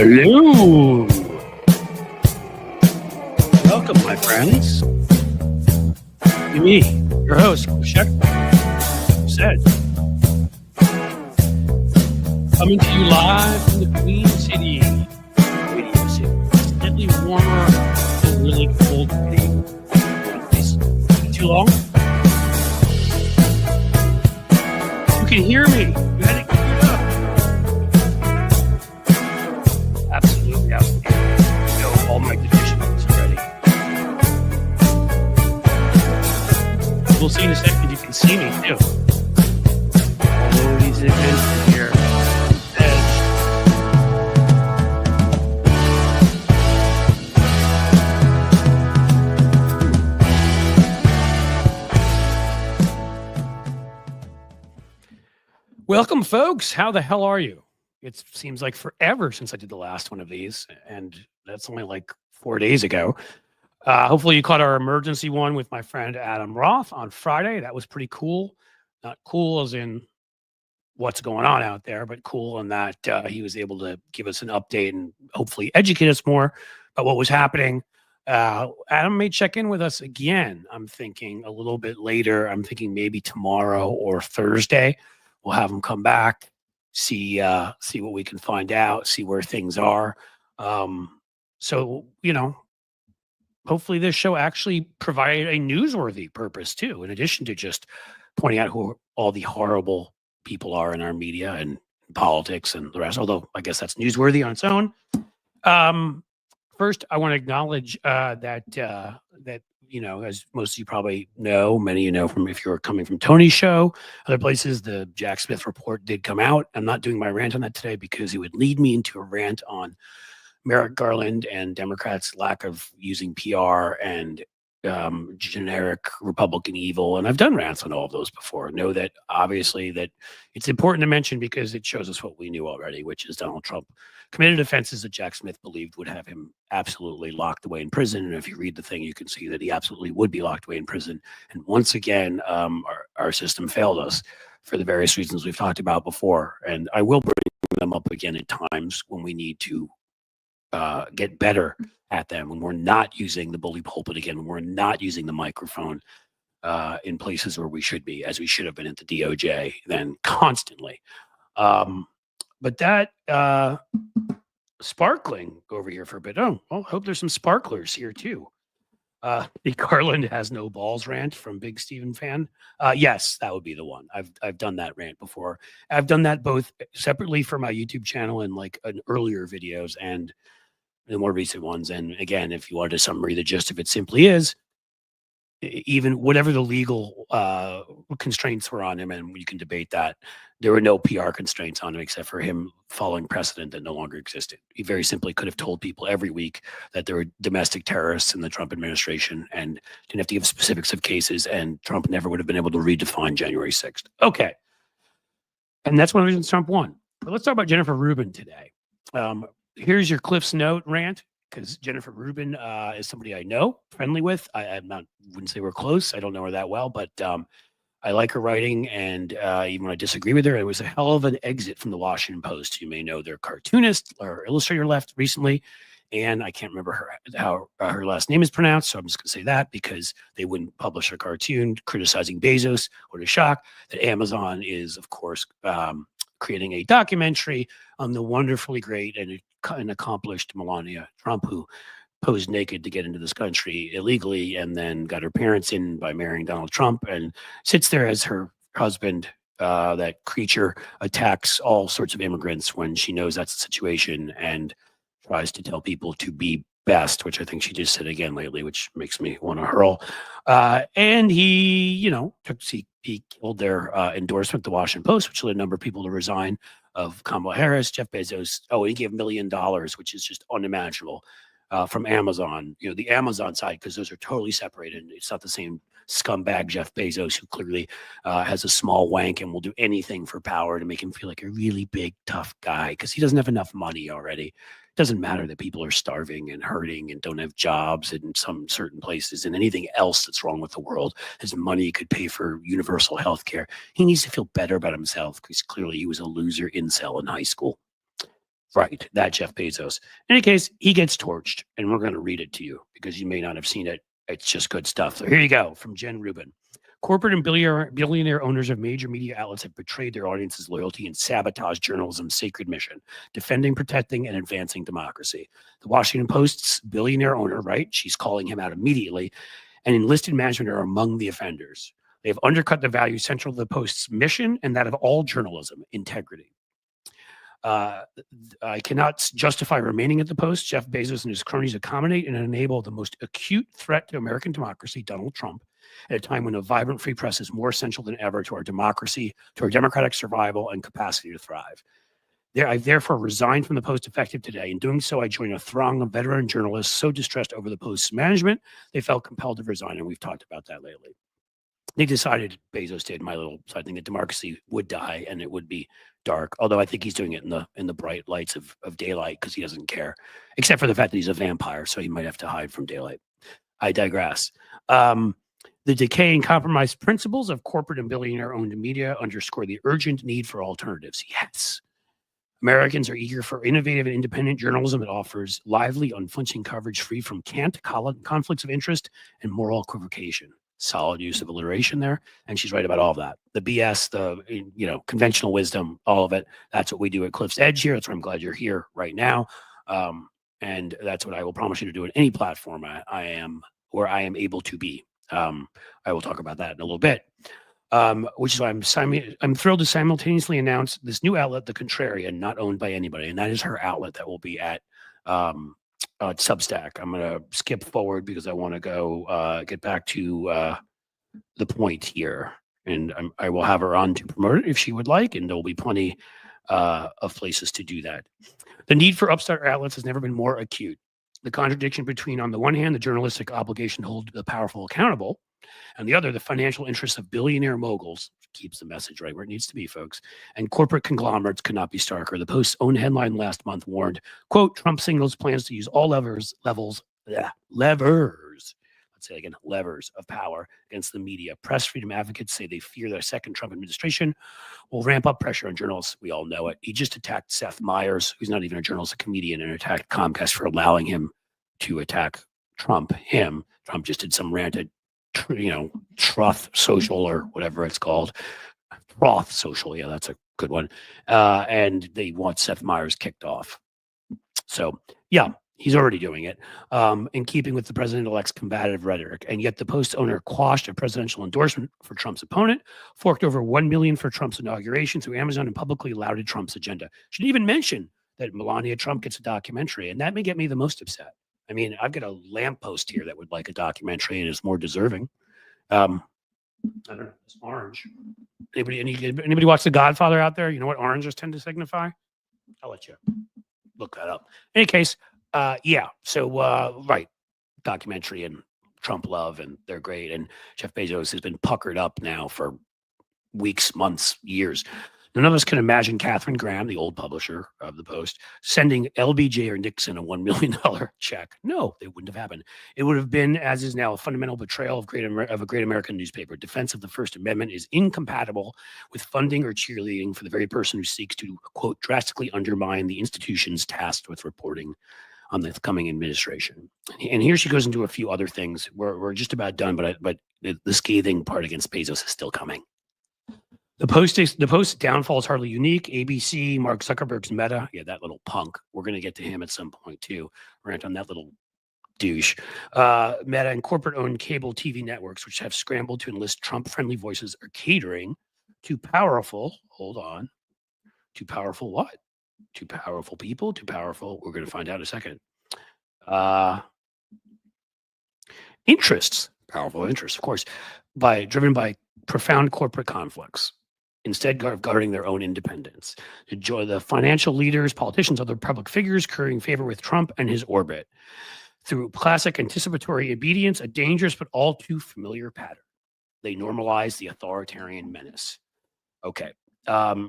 Hello. Welcome, my friends. Me, your host, Shek said, coming to you live from the Queen City, Radio City. It's slightly warmer and really cold today. Too long? You can hear me. You had it queued up. Absolutely, absolutely. Know all my deficiencies already. We'll see in a second. You can see me too. All these events here. Welcome, folks. How the hell are you? It seems like forever since I did the last one of these, and that's only like 4 days ago. Hopefully you caught our emergency one with my friend Adam Roth on Friday. That was pretty cool. Not cool as in what's going on out there, but cool in that he was able to give us an update and hopefully educate us more about what was happening. Adam may check in with us again. I'm thinking a little bit later. I'm thinking maybe tomorrow or Thursday. We'll have him come back, see what we can find out, see where things are. So, you know, hopefully this show actually provided a newsworthy purpose too, in addition to just pointing out who all the horrible people are in our media and politics and the rest, although I guess that's newsworthy on its own. First, I want to acknowledge that, you know, as most of you probably know, many of you know from if you're coming from Tony's show, other places, the Jack Smith report did come out. I'm not doing my rant on that today because it would lead me into a rant on Merrick Garland and Democrats' lack of using PR and generic Republican evil. And I've done rants on all of those before. Know that obviously that it's important to mention because it shows us what we knew already, which is Donald Trump committed offenses that Jack Smith believed would have him absolutely locked away in prison. And if you read the thing, you can see that he absolutely would be locked away in prison. And once again, our system failed us for the various reasons we've talked about before. And I will bring them up again at times when we need to get better at them, when we're not using the bully pulpit again, when we're not using the microphone in places where we should be, as we should have been at the DOJ then constantly. But that sparkling over here for a bit. Oh, well, hope there's some sparklers here too. The Garland has no balls rant from Big Steven fan. Yes, that would be the one. I've done that rant before. I've done that both separately for my YouTube channel and like an earlier videos and the more recent ones. And again, if you wanted a summary, the gist of it simply is even whatever the legal constraints were on him, and you can debate that, there were no PR constraints on him except for him following precedent that no longer existed. He very simply could have told people every week that there were domestic terrorists in the Trump administration and didn't have to give specifics of cases, and Trump never would have been able to redefine January 6th. Okay. And that's one of the reasons Trump won. But let's talk about Jennifer Rubin today. Here's your Cliff's Note rant, because Jennifer Rubin is somebody I know, friendly with. Wouldn't say we're close. I don't know her that well, but I like her writing, and even when I disagree with her, it was a hell of an exit from the Washington Post. You may know their cartoonist or illustrator left recently, and I can't remember how her last name is pronounced, so I'm just going to say that because they wouldn't publish a cartoon criticizing Bezos. What a shock that Amazon is, of course, creating a documentary on the wonderfully great and accomplished Melania Trump, who posed naked to get into this country illegally and then got her parents in by marrying Donald Trump and sits there as her husband. That creature attacks all sorts of immigrants when she knows that's the situation and tries to tell people to be best, which I think she just said again lately, which makes me want to hurl. And he, you know, he killed their endorsement, the Washington Post, which led a number of people to resign, of Kamala Harris, Jeff Bezos. Oh, he gave $1 million, which is just unimaginable, from Amazon, you know, the Amazon side, because those are totally separated. It's not the same scumbag Jeff Bezos, who clearly has a small wank and will do anything for power to make him feel like a really big, tough guy, because he doesn't have enough money already. It doesn't matter that people are starving and hurting and don't have jobs in some certain places and anything else that's wrong with the world. His money could pay for universal health care. He needs to feel better about himself because clearly he was a loser incel in high school. Right, that Jeff Bezos. In any case, he gets torched, and we're going to read it to you because you may not have seen it. It's just good stuff. So here you go from Jen Rubin. Corporate and billionaire owners of major media outlets have betrayed their audience's loyalty and sabotaged journalism's sacred mission, defending, protecting, and advancing democracy. The Washington Post's billionaire owner, right? She's calling him out immediately, and enlisted management are among the offenders. They have undercut the values central to the Post's mission and that of all journalism, integrity. I cannot justify remaining at the Post. Jeff Bezos and his cronies accommodate and enable the most acute threat to American democracy, Donald Trump, at a time when a vibrant free press is more essential than ever to our democracy, to our democratic survival and capacity to thrive. I therefore resigned from the Post effective today. In doing so, I join a throng of veteran journalists so distressed over the Post's management, they felt compelled to resign, and we've talked about that lately. They decided, Bezos did, my little side thing, that democracy would die and it would be dark. Although I think he's doing it in the bright lights of daylight because he doesn't care, except for the fact that he's a vampire, so he might have to hide from daylight. I digress. The decay and compromised principles of corporate and billionaire-owned media underscore the urgent need for alternatives. Yes. Americans are eager for innovative and independent journalism that offers lively, unflinching coverage free from cant, conflicts of interest, and moral equivocation. Solid use of alliteration there, and she's right about all of that. The BS, the conventional wisdom, all of it. That's what we do at Cliff's Edge here. That's why I'm glad you're here right now, and that's what I will promise you to do at any platform I am able to be. I will talk about that in a little bit, which is why I'm thrilled to simultaneously announce this new outlet, The Contrarian, not owned by anybody, and that is her outlet that will be at Substack. I'm going to skip forward because I want to go get back to the point here, and I will have her on to promote it if she would like, and there will be plenty of places to do that. The need for upstart outlets has never been more acute. The contradiction between, on the one hand, the journalistic obligation to hold the powerful accountable, and the other, the financial interests of billionaire moguls, keeps the message right where it needs to be, folks, and corporate conglomerates could not be starker. The Post's own headline last month warned, quote, Trump signals plans to use all levers of power against the media. Press freedom advocates say they fear their second Trump administration will ramp up pressure on journalists. We all know it. He just attacked Seth Meyers, who's not even a journalist, a comedian, and attacked Comcast for allowing him to attack Trump. Trump just did some rant at Truth Social or whatever it's called. Truth Social, yeah, that's a good one. And they want Seth Meyers kicked off. So, yeah, he's already doing it in keeping with the president-elect's combative rhetoric. And yet the Post owner quashed a presidential endorsement for Trump's opponent, forked over $1 million for Trump's inauguration through Amazon, and publicly lauded Trump's agenda. She didn't even mention that Melania Trump gets a documentary, and that may get me the most upset. I mean, I've got a lamppost here that would like a documentary and is more deserving. I don't know. It's orange. Anybody watch The Godfather out there? You know what oranges tend to signify? I'll let you look that up. In any case, yeah. So, right. Documentary and Trump love, and they're great. And Jeff Bezos has been puckered up now for weeks, months, years. None of us can imagine Katharine Graham, the old publisher of the Post, sending LBJ or Nixon a $1 million check. No, it wouldn't have happened. It would have been, as is now, a fundamental betrayal of a great American newspaper. Defense of the First Amendment is incompatible with funding or cheerleading for the very person who seeks to, quote, drastically undermine the institutions tasked with reporting on the coming administration. And here she goes into a few other things. We're just about done, but the scathing part against Bezos is still coming. The Post's downfall is hardly unique. ABC, Mark Zuckerberg's Meta, yeah, that little punk. We're going to get to him at some point too. Rant on that little douche. Meta and corporate-owned cable TV networks, which have scrambled to enlist Trump-friendly voices, are catering to powerful. Hold on, to powerful what? To powerful people. To powerful. We're going to find out in a second. Interests, powerful interests, of course, driven by profound corporate conflicts, instead of guarding their own independence. The financial leaders, politicians, other public figures currying favor with Trump and his orbit through classic anticipatory obedience, a dangerous but all too familiar pattern. They normalize the authoritarian menace. Okay.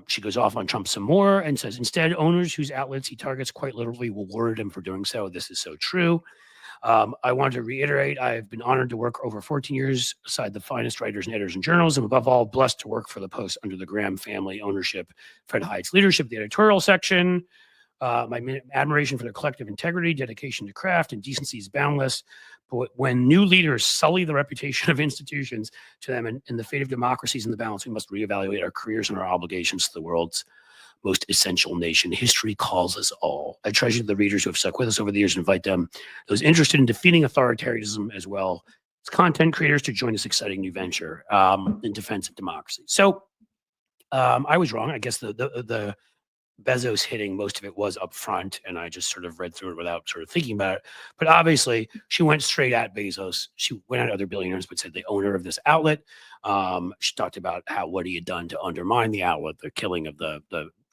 She goes off on Trump some more and says, instead, owners whose outlets he targets quite literally will reward him for doing so. This is so true. I wanted to reiterate, I've been honored to work over 14 years beside the finest writers and editors and journalism. Above all, blessed to work for the Post under the Graham family ownership, Fred Hyatt's leadership, the editorial section. My admiration for their collective integrity, dedication to craft, and decency is boundless. But when new leaders sully the reputation of institutions to them and the fate of democracies in the balance, we must reevaluate our careers and our obligations to the world's most essential nation. History calls us all. I treasure the readers who have stuck with us over the years and invite them, those interested in defeating authoritarianism as well as content creators, to join this exciting new venture in defense of democracy. So I was wrong. I guess the Bezos hitting, most of it was up front, and I just sort of read through it without sort of thinking about it. But obviously, she went straight at Bezos. She went at other billionaires, but said the owner of this outlet. She talked about what he had done to undermine the outlet, the killing of the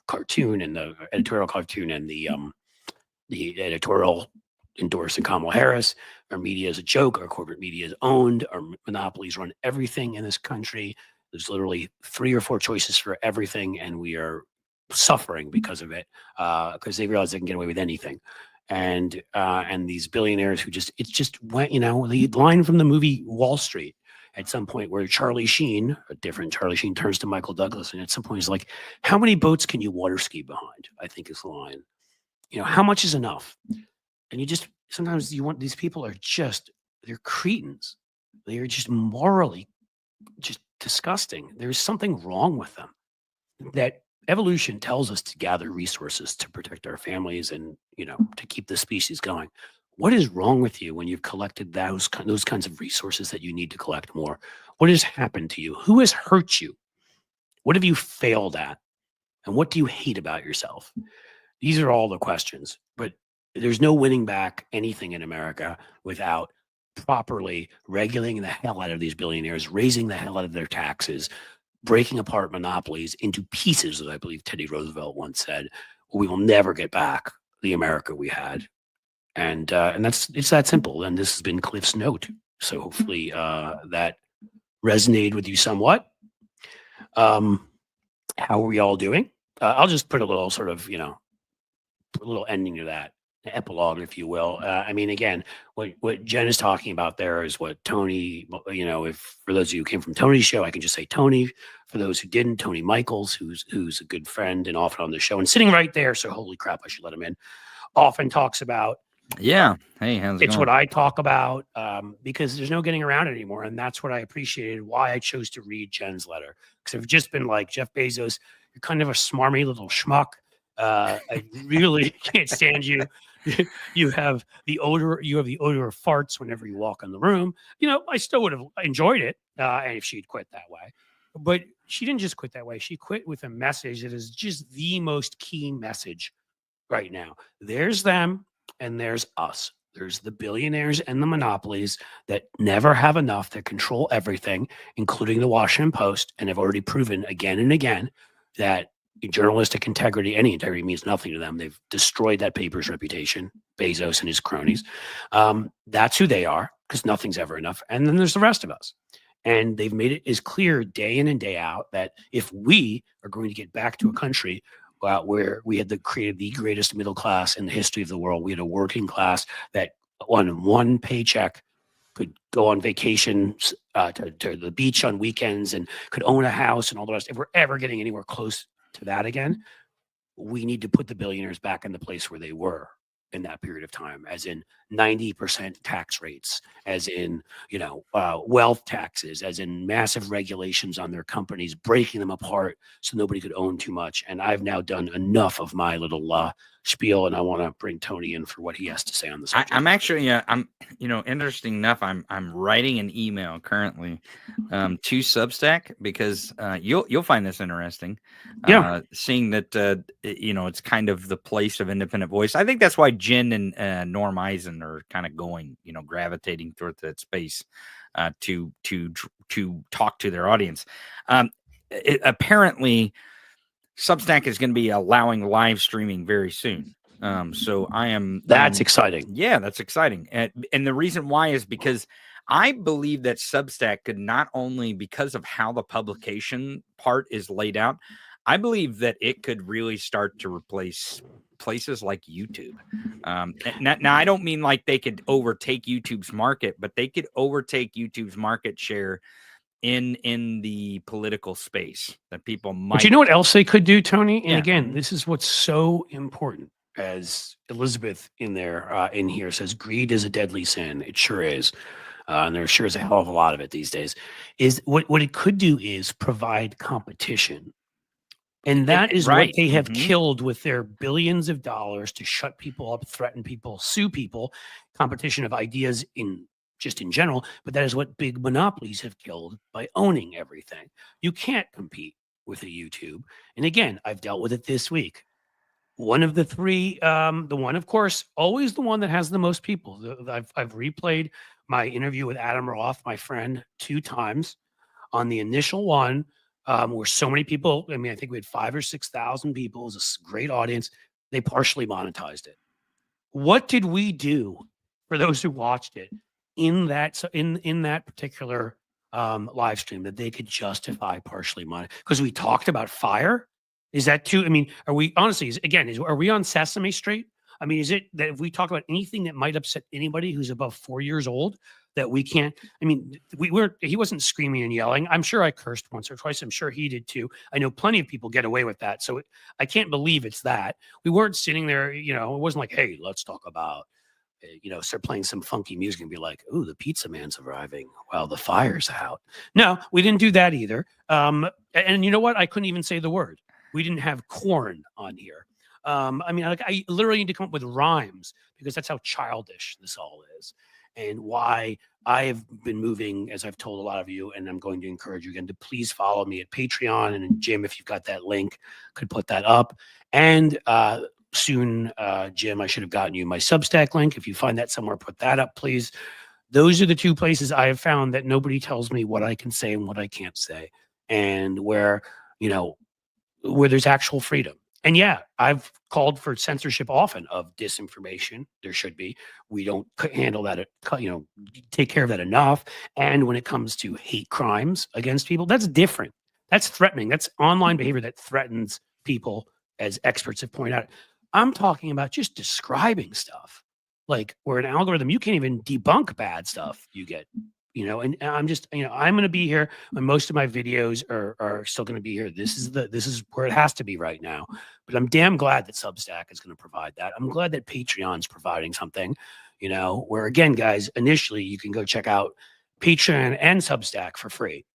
cartoon and the editorial cartoon and the editorial endorsing Kamala Harris. Our media is a joke. Our corporate media is owned. Our monopolies run everything in this country. There's literally 3 or 4 choices for everything, and we are suffering because of it, because they realize they can get away with anything. And these billionaires who it just went, the line from the movie Wall Street at some point where Charlie Sheen, a different Charlie Sheen, turns to Michael Douglas, and at some point he's like, how many boats can you water ski behind? I think is the line. How much is enough? And sometimes you want, these people are they're cretins. They are just morally just disgusting. There's something wrong with them. That evolution tells us to gather resources to protect our families and, to keep the species going. What is wrong with you when you've collected those kinds of resources that you need to collect more? What has happened to you? Who has hurt you? What have you failed at? And what do you hate about yourself? These are all the questions, but there's no winning back anything in America without properly regulating the hell out of these billionaires, raising the hell out of their taxes, breaking apart monopolies into pieces, as I believe Teddy Roosevelt once said. We will never get back the America we had. And it's that simple. And this has been Cliff's note. So hopefully that resonated with you somewhat. How are we all doing? I'll just put a little sort of, a little ending to that, epilogue, if you will. Again, what Jen is talking about there is what Tony, if for those of you who came from Tony's show, I can just say Tony. For those who didn't, Tony Michaels, who's a good friend and often on the show and sitting right there. So holy crap, I should let him in. Often talks about. Yeah. Hey, how's it going? It's what I talk about because there's no getting around it anymore. And that's what I appreciated, why I chose to read Jen's letter. Because I've just been like, Jeff Bezos, you're kind of a smarmy little schmuck. I really can't stand you. You have the odor of farts whenever you walk in the room. I still would have enjoyed it if she'd quit that way. But she didn't just quit that way. She quit with a message that is just the most key message right now. There's them and there's us. There's the billionaires and the monopolies that never have enough, that control everything, including the Washington Post, and have already proven again and again that journalistic integrity, any integrity, means nothing to them. They've destroyed that paper's reputation, Bezos and his cronies. That's who they are, because nothing's ever enough. And then there's the rest of us. And they've made it as clear day in and day out that if we are going to get back to a country where we had created the greatest middle class in the history of the world, we had a working class that on one paycheck could go on vacations to the beach on weekends and could own a house and all the rest. If we're ever getting anywhere close to that again, we need to put the billionaires back in the place where they were in that period of time, as in 90% tax rates, as in, wealth taxes, as in massive regulations on their companies, breaking them apart so nobody could own too much. And I've now done enough of my little spiel, and I want to bring Tony in for what he has to say on this. I'm actually, interesting enough, I'm writing an email currently to Substack because you'll find this interesting. Seeing that it's kind of the place of independent voice. I think that's why Jen and Norm Eisen are kind of going, gravitating toward that space to talk to their audience. Apparently, Substack is going to be allowing live streaming very soon. So that's exciting. Yeah, that's exciting. And the reason why is because I believe that Substack could not only, because of how the publication part is laid out, I believe that it could really start to replace places like YouTube. Now, I don't mean like they could overtake YouTube's market, but they could overtake YouTube's market share in the political space that people might. But you know what else they could do, Tony? And again, this is what's so important. as Elizabeth in there in here says, greed is a deadly sin. It sure is. And there sure is a hell of a lot of it these days. Is what it could do is provide competition. And that is what Right. they have killed with their billions of dollars to shut people up, threaten people, sue people, competition of ideas in general. But that is what big monopolies have killed by owning everything. You can't compete with a YouTube. And again, I've dealt with it this week. One of the three, the one, of course, always the one that has the most people. I've replayed my interview with Adam Roth, my friend, 2 times. On the initial one, where so many people, I mean, I think we had 5,000 or 6,000 people. It was a great audience. They partially monetized it. What did we do for those who watched it in that particular live stream that they could justify partially monetized? Because we talked about fire. Is that too? I mean, are we honestly? Are we on Sesame Street? I mean, is it that if we talk about anything that might upset anybody who's above 4 years old, that we can't? I mean, he wasn't screaming and yelling. I'm sure I cursed once or twice. I'm sure he did too. I know plenty of people get away with that. So I can't believe it's that. We weren't sitting there, it wasn't like, hey, let's talk about, start playing some funky music and be like, ooh, the pizza man's arriving while the fire's out. No, we didn't do that either. And you know what? I couldn't even say the word. We didn't have corn on here. I mean, I literally need to come up with rhymes because that's how childish this all is, and why I have been moving, as I've told a lot of you, and I'm going to encourage you again to please follow me at Patreon. And Jim, if you've got that link, could put that up. And soon, Jim, I should have gotten you my Substack link. If you find that somewhere, put that up, please. Those are the 2 places I have found that nobody tells me what I can say and what I can't say, and where there's actual freedom. And yeah, I've called for censorship often of disinformation. There should be. We don't handle that, take care of that enough. And when it comes to hate crimes against people, that's different. That's threatening. That's online behavior that threatens people, as experts have pointed out. I'm talking about just describing stuff, like where an algorithm, you can't even debunk bad stuff you get. And I'm just, I'm going to be here when most of my videos are still going to be here. This is where it has to be right now. But I'm damn glad that Substack is going to provide that. I'm glad that Patreon's providing something, where again, guys, initially you can go check out Patreon and Substack for free.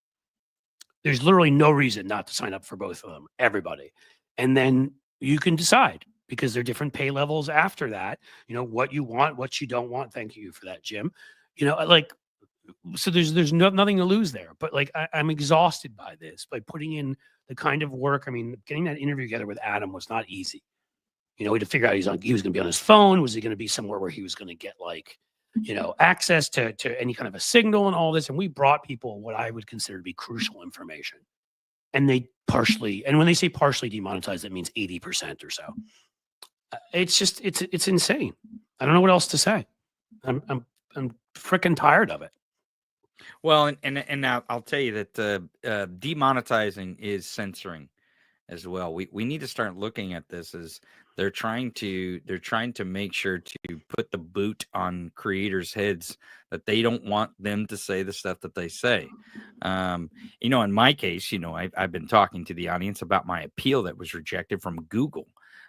There's literally no reason not to sign up for both of them, everybody. And then you can decide, because there are different pay levels after that, what you want, what you don't want. Thank you for that, Jim. So there's nothing to lose there. But I'm exhausted by this, by putting in the kind of work. I mean, getting that interview together with Adam was not easy. We had to figure out he was going to be on his phone. Was he going to be somewhere where he was going to get access to any kind of a signal and all this? And we brought people what I would consider to be crucial information. And they and when they say partially demonetized, that means 80% or so. It's just, it's insane. I don't know what else to say. I'm freaking tired of it. Well, and now I'll tell you that demonetizing is censoring as well. We need to start looking at this as they're trying to make sure to put the boot on creators' heads that they don't want them to say the stuff that they say. In my case, I've been talking to the audience about my appeal that was rejected from Google,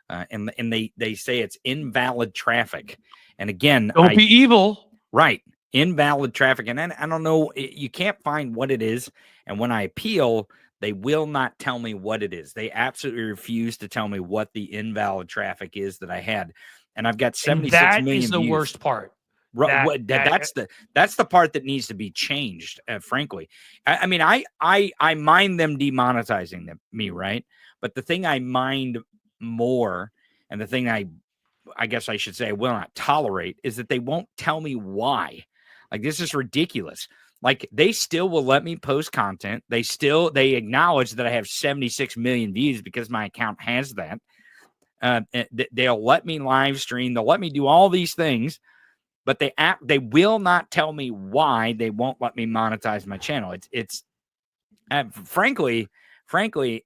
and they say it's invalid traffic. And again, don't be evil, right? Invalid traffic. And then I don't know, you can't find what it is. And when I appeal, they will not tell me what it is. They absolutely refuse to tell me what the invalid traffic is that I had. And I've got 76 million views. That is the worst part. That's the part that needs to be changed, frankly. I mean, I mind them demonetizing me, right? But the thing I mind more, and the thing I guess I should say I will not tolerate, is that they won't tell me why. This is ridiculous. They still will let me post content. They acknowledge that I have 76 million views because my account has that. They'll let me live stream. They'll let me do all these things, but they will not tell me why they won't let me monetize my channel. It's frankly,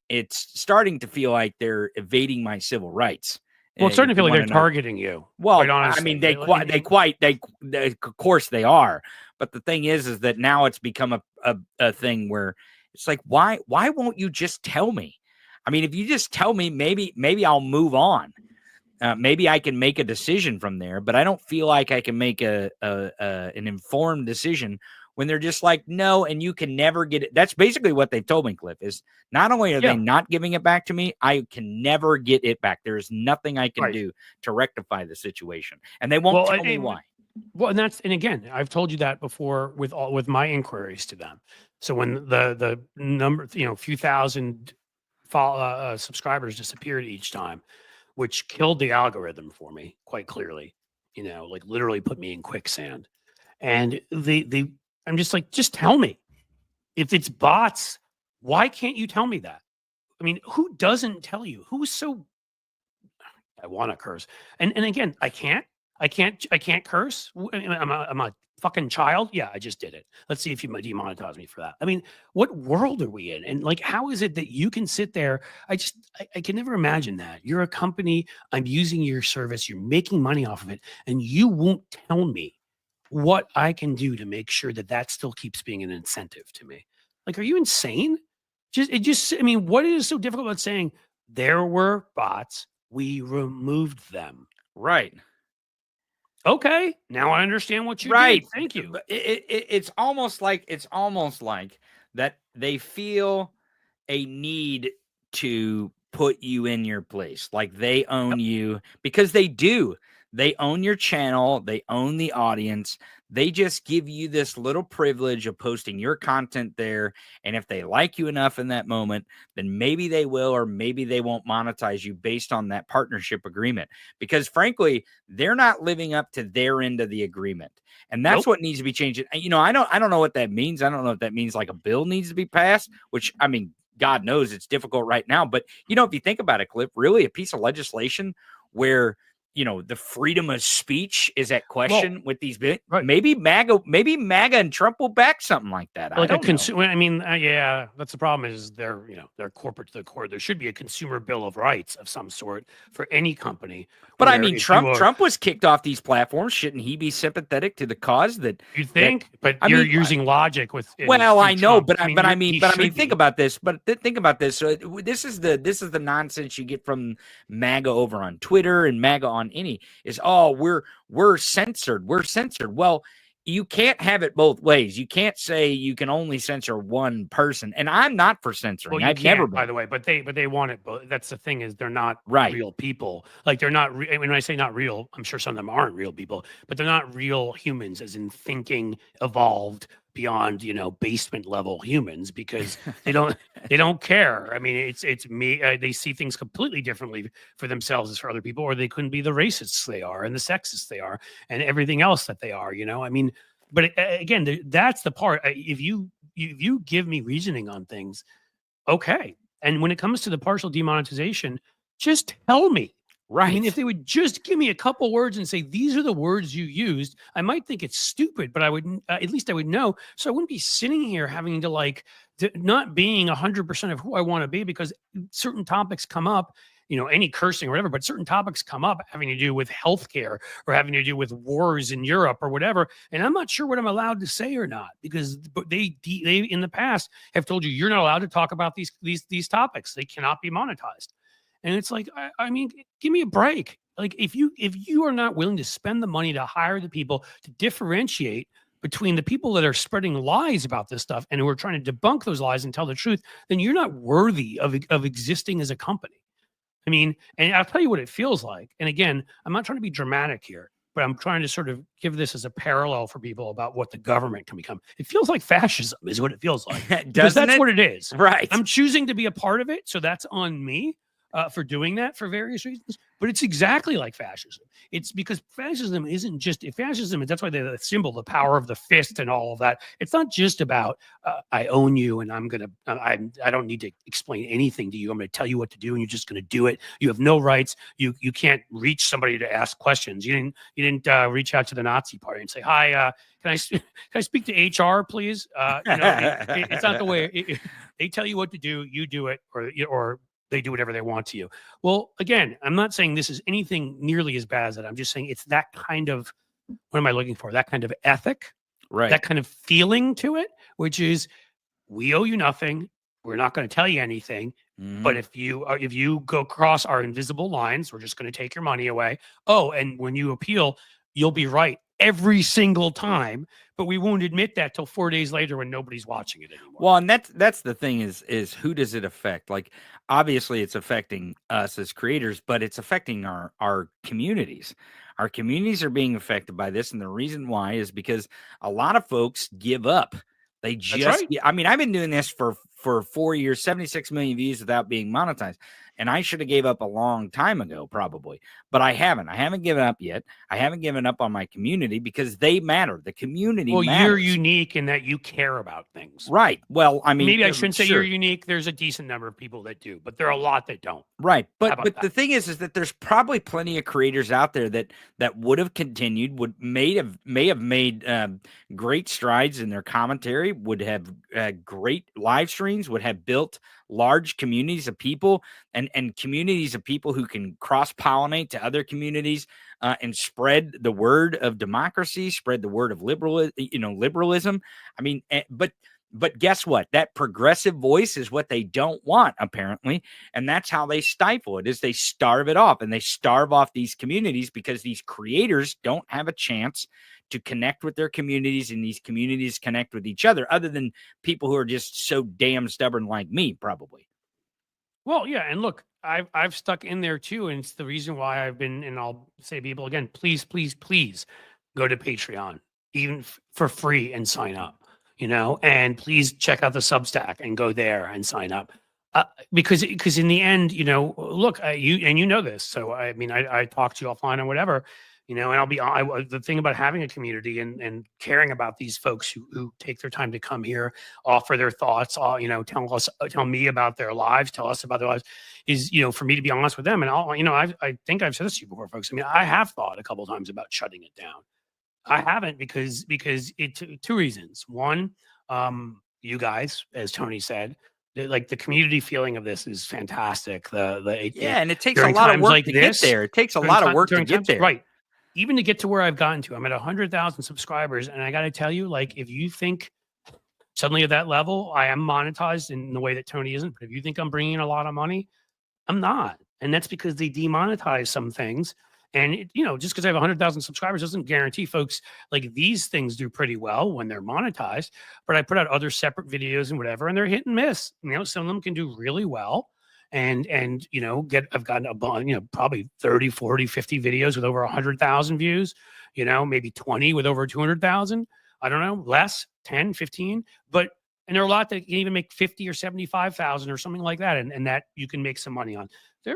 it's starting to feel like they're evading my civil rights. Well, it's starting to feel like they're targeting you. Well, I mean, of course they are. But the thing is that now it's become a thing where it's like, why won't you just tell me? I mean, if you just tell me, maybe I'll move on. Maybe I can make a decision from there, but I don't feel like I can make an informed decision when they're just like, no, and you can never get it. That's basically what they've told me, Cliff, is not only are they not giving it back to me, I can never get it back. There is nothing I can do to rectify the situation. And they won't tell me why. Well, and again, I've told you that before with my inquiries to them. So when the number, few thousand subscribers disappeared each time, which killed the algorithm for me quite clearly, like literally put me in quicksand. And I'm just like, just tell me if it's bots. Why can't you tell me that? I mean, who doesn't tell you? Who's so? I want to curse, and again, I can't curse. I'm a fucking child. Yeah, I just did it. Let's see if you demonetize me for that. I mean, what world are we in? And like, how is it that you can sit there? I can never imagine that. You're a company. I'm using your service. You're making money off of it, and you won't tell me what I can do to make sure that still keeps being an incentive to me. Like, are you insane? I mean, what is so difficult about saying there were bots, we removed them? Right. Okay. Now I understand what you did. Thank you. It's almost like that they feel a need to put you in your place. Like they own you, because they do. They own your channel. They own the audience. They just give you this little privilege of posting your content there. And if they like you enough in that moment, then maybe they will, or maybe they won't monetize you based on that partnership agreement. Because frankly, they're not living up to their end of the agreement. And that's what needs to be changed. I don't know what that means. I don't know if that means like a bill needs to be passed, which, I mean, God knows it's difficult right now. But, if you think about it, Cliff, really a piece of legislation where the freedom of speech is at question with these big, maybe MAGA and Trump will back something like that. Like I mean, yeah, that's the problem is they're corporate to the core. There should be a consumer bill of rights of some sort for any company. But I mean, Trump was kicked off these platforms. Shouldn't he be sympathetic to the cause that you think? But you're using logic with. Well, I know, but I mean, think about this. But think about this. So this is the nonsense you get from MAGA over on Twitter and MAGA on any is, we're censored. Well, you can't have it both ways. You can't say you can only censor one person. And I'm not for censoring. Well, I've never been, by the way, but they want it. But that's the thing is they're not real people. Like they're not. When I say not real, I'm sure some of them aren't real people, but they're not real humans, as in thinking, evolved beyond basement level humans, because they don't care. I mean, it's me. They see things completely differently for themselves as for other people, or they couldn't be the racists they are and the sexists they are and everything else that they are. I mean, but again, that's the part. If you give me reasoning on things, okay. And when it comes to the partial demonetization, just tell me. Right. I mean, if they would just give me a couple words and say, these are the words you used, I might think it's stupid, but I would, at least I would know. So I wouldn't be sitting here having to not being 100% of who I want to be, because certain topics come up, any cursing or whatever, but certain topics come up having to do with healthcare or having to do with wars in Europe or whatever. And I'm not sure what I'm allowed to say or not, because they in the past have told you're not allowed to talk about these topics. They cannot be monetized. And it's like, I mean, give me a break. Like if you are not willing to spend the money to hire the people to differentiate between the people that are spreading lies about this stuff and who are trying to debunk those lies and tell the truth, then you're not worthy of existing as a company. I mean, and I'll tell you what it feels like. And again, I'm not trying to be dramatic here, but I'm trying to sort of give this as a parallel for people about what the government can become. It feels like fascism is what it feels like. Because that's what it is. Right. I'm choosing to be a part of it, so that's on me. For doing that for various reasons, but it's exactly like fascism. It's because fascism isn't just fascism. That's why the symbol, the power of the fist and all of that. It's not just about I own you and I don't need to explain anything to you. I'm going to tell you what to do and you're just going to do it. You have no rights. You can't reach somebody to ask questions. You didn't reach out to the Nazi party and say, hi, can I speak to HR, please? It's not the way they tell you what to do. You do it, or they do whatever they want to you. Well, again, I'm not saying this is anything nearly as bad as that. I'm just saying it's that kind of, what am I looking for? That kind of ethic, right? That kind of feeling to it, which is, we owe you nothing. We're not going to tell you anything. But if you go across our invisible lines, we're just going to take your money away. Oh, and when you appeal, you'll be right every single time, but we won't admit that till 4 days later when nobody's watching it anymore. Well, and that's the thing is who does it affect? Like, obviously it's affecting us as creators, but it's affecting our communities. Our communities are being affected by this, and the reason why is because a lot of folks give up. They just, right. I mean, I've been doing this for 4 years, 76 million views without being monetized. And I should have gave up a long time ago, probably, but I haven't. I haven't given up yet. I haven't given up on my community because they matter. The community matters. You're unique in that you care about things. Right. Well, I mean, maybe I shouldn't say you're unique. There's a decent number of people that do, but there are a lot that don't. Right. But the thing is that there's probably plenty of creators out there that would have continued, may have made great strides in their commentary, would have great live streams, would have built large communities of people and communities of people who can cross-pollinate to other communities and spread the word of democracy, spread the word of liberalism. I mean, but guess what? That progressive voice is what they don't want, apparently. And that's how they stifle it, is they starve it off, and they starve off these communities because these creators don't have a chance to connect with their communities, and these communities connect with each other, other than people who are just so damn stubborn like me, probably. Well, yeah. And look, I've stuck in there too. And it's the reason why I've been, and I'll say people again, please, please, please go to Patreon, even for free, and sign up, and please check out the Substack and go there and sign up. Because in the end, look, you know this. So, I mean, I talk to you offline or whatever, and the thing about having a community and caring about these folks who take their time to come here, offer their thoughts, tell me about their lives, tell us about their lives, is, for me to be honest with them. And I think I've said this to you before, folks. I mean, I have thought a couple of times about shutting it down. I haven't because it two reasons. One, you guys, as Tony said, like the community feeling of this is fantastic. And it takes a lot of work to get there. It takes a lot of work to get there. Right. Even to get to where I've gotten to, I'm at 100,000 subscribers. And I got to tell you, like, if you think suddenly at that level, I am monetized in the way that Tony isn't, but if you think I'm bringing in a lot of money, I'm not. And that's because they demonetize some things. And, just because I have 100,000 subscribers doesn't guarantee folks, like, these things do pretty well when they're monetized. But I put out other separate videos and whatever, and they're hit and miss. Some of them can do really well. And I've gotten probably 30, 40, 50 videos with over 100,000 views, maybe 20 with over 200,000. I don't know, less, 10, 15. And there are a lot that can even make 50 or 75,000 or something like that. And that you can make some money on.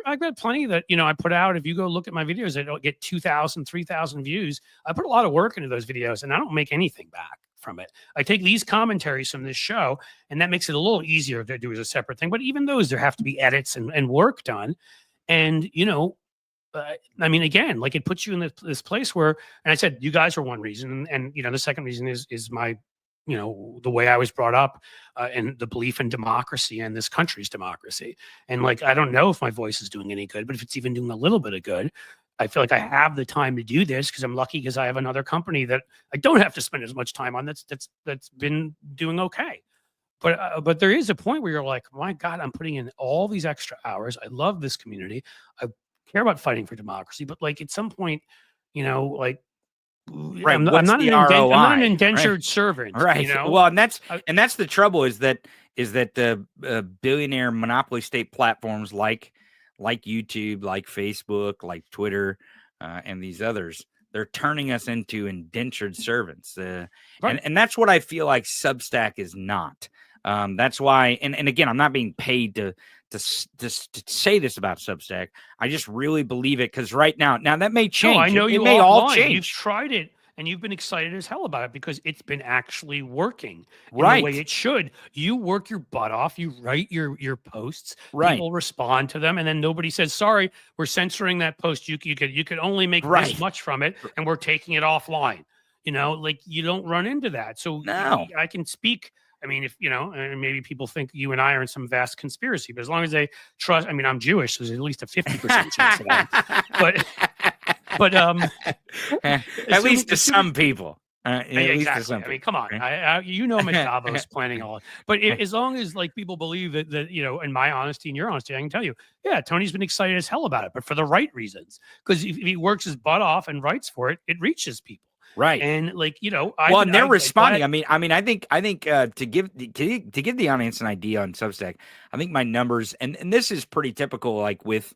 I've got plenty that, I put out. If you go look at my videos, I don't get 2,000, 3,000 views. I put a lot of work into those videos, and I don't make anything back from it. I take these commentaries from this show, and that makes it a little easier to do as a separate thing. But even those, there have to be edits and work done. And, I mean, again, like, it puts you in this place where, and I said, you guys are one reason. And the second reason is my, the way I was brought up and the belief in democracy and this country's democracy. And, like, I don't know if my voice is doing any good, but if it's even doing a little bit of good, I feel like I have the time to do this because I'm lucky because I have another company that I don't have to spend as much time on that's been doing okay. But there is a point where you're like, my God, I'm putting in all these extra hours. I love this community. I care about fighting for democracy. But, like, at some point, right, I'm not an indentured servant. Right. Well, and that's the trouble is that the billionaire monopoly state platforms like YouTube, like Facebook, like Twitter, and these others, they're turning us into indentured servants. Right. And that's what I feel like Substack is not. That's why, and again, I'm not being paid to say this about Substack. I just really believe it because right now that may change. No, I know it you may all change. You've tried it. And you've been excited as hell about it because it's been actually working in right the way it should. You work your butt off. You write your posts. Right. People respond to them, and then nobody says, "Sorry, we're censoring that post. You could only make this much from it, and we're taking it offline." Like, you don't run into that. So no. I can speak. I mean, if and maybe people think you and I are in some vast conspiracy, but as long as they trust, I mean, I'm Jewish, so there's at least a 50% chance of that. But at least to some people. At Yeah, least to exactly. some I mean, people, come on. right? You know, I'm at Davos planning all. But as long as like people believe that in my honesty and your honesty, I can tell you, yeah, Tony's been excited as hell about it, but for the right reasons. Because if he works his butt off and writes for it, it reaches people. Right. And like Well, and they're responding. glad- I think to give the audience an idea on Substack, I think my numbers, and this is pretty typical, like with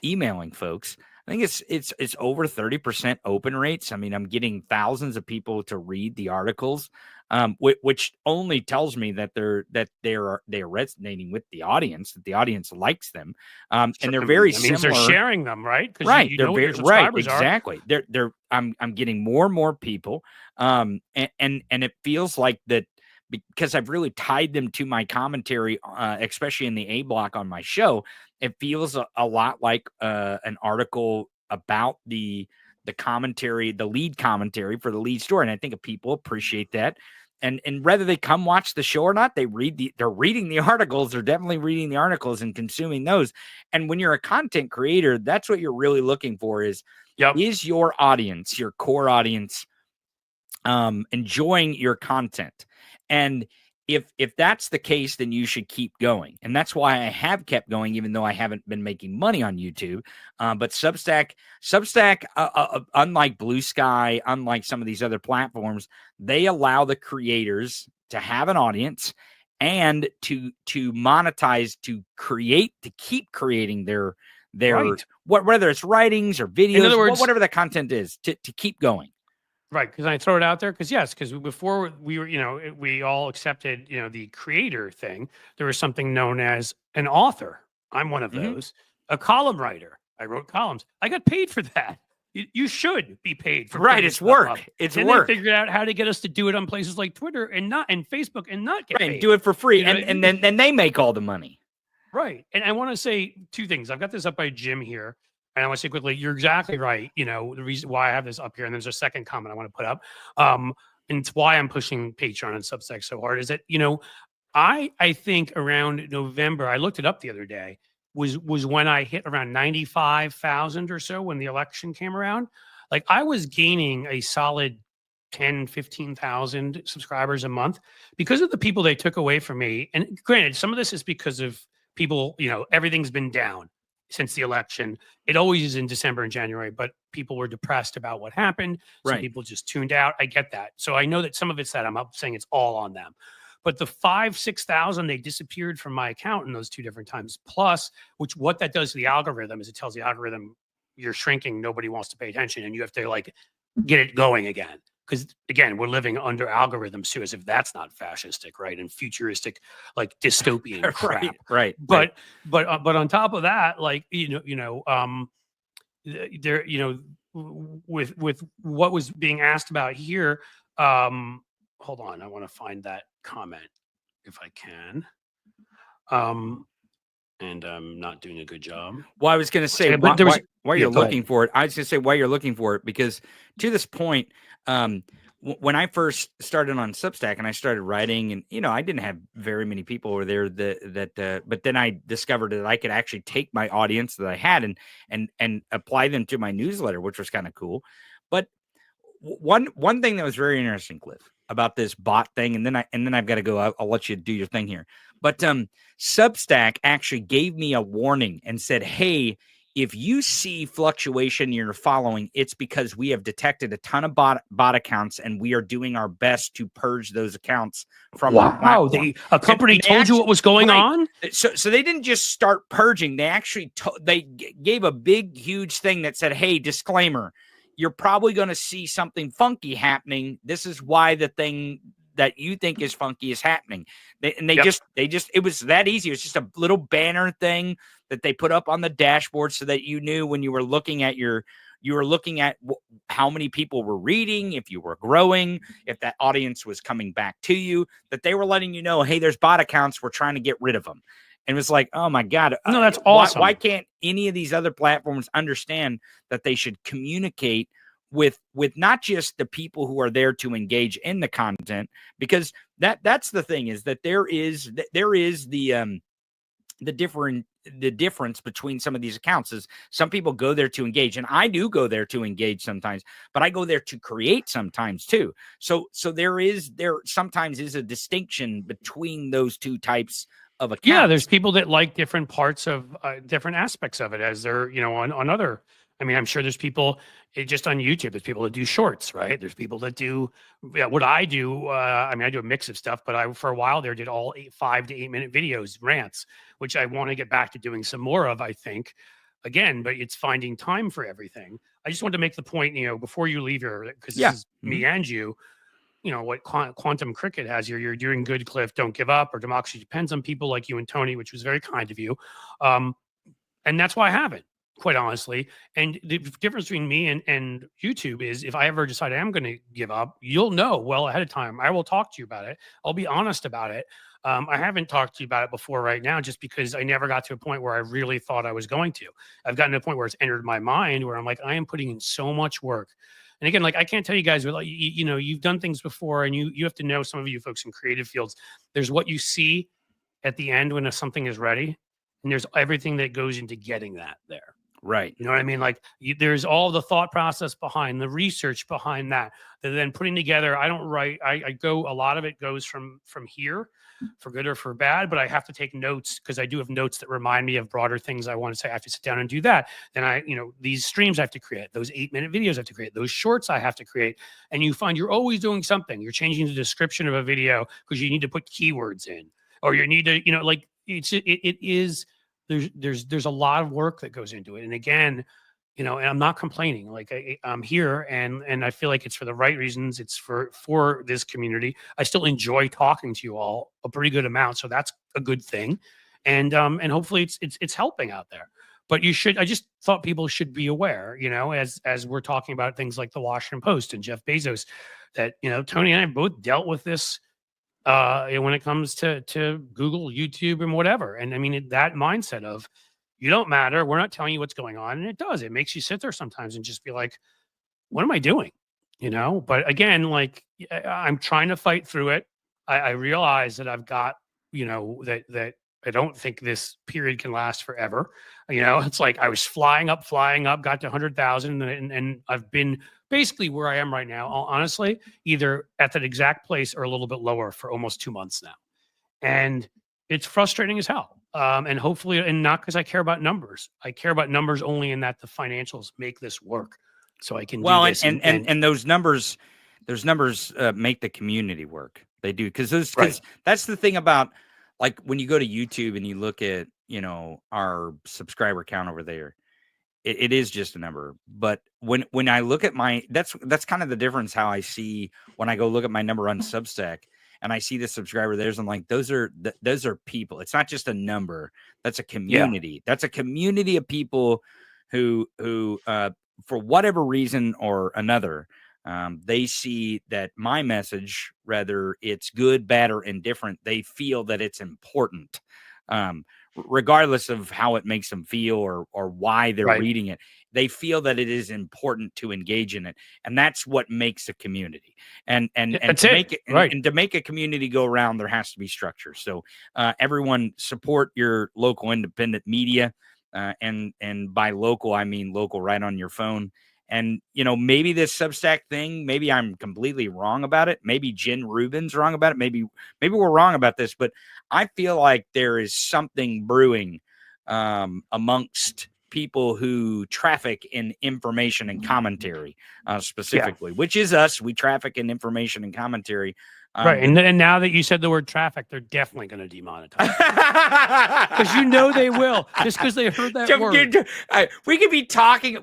emailing folks. I think it's over 30% open rates. I mean, I'm getting thousands of people to read the articles, which only tells me that they're resonating with the audience, that the audience likes them, and they're very that similar. means they're sharing them, right? Because Right, you they're know what your very right, subscribers are. exactly. I'm getting more and more people, and it feels like that because I've really tied them to my commentary, especially in the A block on my show. It feels a lot like an article about the commentary, the lead commentary for the lead story, and I think people appreciate that. And whether they come watch the show or not, they're reading the articles. They're definitely reading the articles and consuming those. And when you're a content creator, that's what you're really looking for is your audience, your core audience, enjoying your content. And if that's the case, then you should keep going. And that's why I have kept going, even though I haven't been making money on YouTube. But Substack, unlike Blue Sky, unlike some of these other platforms, they allow the creators to have an audience and to monetize, to keep creating their Right. whether it's writings or videos, In other words, whatever the content is, to keep going. Right, because I throw it out there because before we were we all accepted the creator thing. There was something known as an author. I'm one of those. A column writer. I wrote columns. I got paid for that. You should be paid for right. It's work. Up. It's and work. They figured out how to get us to do it on places like Twitter and Facebook and not get paid. Do it for free, You know and then they make all the money. Right, and I want to say two things. I've got this up by Jim here. And I want to say quickly, you're exactly right. The reason why I have this up here, and there's a second comment I want to put up, and it's why I'm pushing Patreon and Substack so hard, is that I think around November, I looked it up the other day, was when I hit around 95,000 or so when the election came around. Like I was gaining a solid 10, 15,000 subscribers a month because of the people they took away from me. And granted, some of this is because of people, everything's been down since the election. It always is in December and January, but people were depressed about what happened. Some people just tuned out. I get that. So I know that some of it's that. I'm not saying it's all on them. But the 5,000-6,000, they disappeared from my account in those two different times. Plus, what that does to the algorithm is it tells the algorithm you're shrinking, nobody wants to pay attention, and you have to like get it going again. Because again, we're living under algorithms too, as if that's not fascistic, right? And futuristic, like dystopian crap, right? But on top of that, like there, with what was being asked about here, hold on, I want to find that comment if I can. And I'm not doing a good job. Well, I was going to say, but why you're looking for it. I was going to say why you're looking for it, because to this point, when I first started on Substack and I started writing, and I didn't have very many people over there but then I discovered that I could actually take my audience that I had and apply them to my newsletter, which was kind of cool. But one thing that was very interesting, Cliff, about this bot thing, and then I've got to go. I'll let you do your thing here. But Substack actually gave me a warning and said, "Hey, if you see fluctuation in your following, it's because we have detected a ton of bot accounts, and we are doing our best to purge those accounts from our platform." A company told you what was going on? So they didn't just start purging. They actually they gave a big, huge thing that said, "Hey, disclaimer, you're probably going to see something funky happening. This is why the thing that you think is funky is happening." It was that easy. It was just a little banner thing that they put up on the dashboard so that you knew when you were looking at how many people were reading, if you were growing, if that audience was coming back to you, that they were letting you know, hey, there's bot accounts. We're trying to get rid of them. And it was like, oh my God. No, that's awesome. Why can't any of these other platforms understand that they should communicate with not just the people who are there to engage in the content? Because that's the thing, is that there is the the difference between some of these accounts is some people go there to engage, and I do go there to engage sometimes, but I go there to create sometimes too. So there sometimes is a distinction between those two types of accounts. Yeah, there's people that like different parts of different aspects of it as they're, on other. I mean, I'm sure there's people just on YouTube. There's people that do shorts, right? There's people that do what I do. I mean, I do a mix of stuff, but I, for a while there, did all 5 to 8 minute videos, rants, which I want to get back to doing some more of, I think. Again, but it's finding time for everything. I just wanted to make the point, before you leave here, because this is me and you, what Quantum Cricket has here. You're doing good, Cliff. Don't give up. Or Democracy Depends on People like you and Tony, which was very kind of you. And that's why I have it, quite honestly. And the difference between me and YouTube is if I ever decide I am going to give up, you'll know well ahead of time. I will talk to you about it. I'll be honest about it. I haven't talked to you about it before right now, just because I never got to a point where I really thought I was going to. I've gotten to a point where it's entered my mind where I'm like, I am putting in so much work. And again, like, I can't tell you guys, but you've done things before, and you have to know, some of you folks in creative fields, there's what you see at the end when something is ready, and there's everything that goes into getting that there. Right. You know what I mean? Like, there's all the thought process behind the research behind that then putting together. I don't write. I go, a lot of it goes from here, for good or for bad, but I have to take notes, because I do have notes that remind me of broader things I want to say. I have to sit down and do that. Then these streams I have to create, those 8 minute videos I have to create, those shorts I have to create. And you find you're always doing something. You're changing the description of a video because you need to put keywords in, or you need to, like, it is, there's a lot of work that goes into it. And again, and I'm not complaining. Like, I'm here, and I feel like it's for the right reasons. It's for this community. I still enjoy talking to you all a pretty good amount, so that's a good thing. And hopefully it's helping out there. But I just thought people should be aware, as we're talking about things like the Washington Post and Jeff Bezos, that, Tony and I have both dealt with this when it comes to Google, YouTube, and whatever. And I mean, that mindset of, you don't matter, we're not telling you what's going on. And it does. It makes you sit there sometimes and just be like, what am I doing? But again, like, I'm trying to fight through it. I realize that I've got, that I don't think this period can last forever. It's like I was flying up, got to 100,000, and I've been basically where I am right now, honestly, either at that exact place or a little bit lower for almost 2 months now. And it's frustrating as hell. And hopefully, and not because I care about numbers. I care about numbers only in that the financials make this work, so I can do this. And those numbers make the community work. They do, because that's the thing about, like, when you go to YouTube and you look at our subscriber count over there, it is just a number. But when I look at that's kind of the difference how I see when I go look at my number on Substack. And I see the subscriber there's, I'm like, those are people. It's not just a number. That's a community. Yeah. That's a community of people who for whatever reason or another, they see that my message, whether it's good, bad, or indifferent, they feel that it's important, regardless of how it makes them feel or why they're reading it. They feel that it is important to engage in it, and that's what makes a community. And to make a community go around, there has to be structure. So everyone support your local independent media, and by local I mean local right on your phone. And maybe this Substack thing, maybe I'm completely wrong about it. Maybe Jen Rubin's wrong about it. Maybe we're wrong about this, but I feel like there is something brewing amongst people who traffic in information and commentary, specifically, which is us. We traffic in information and commentary. Right. And now that you said the word traffic, they're definitely going to demonetize. Because they will, just because they heard that word. We could be talking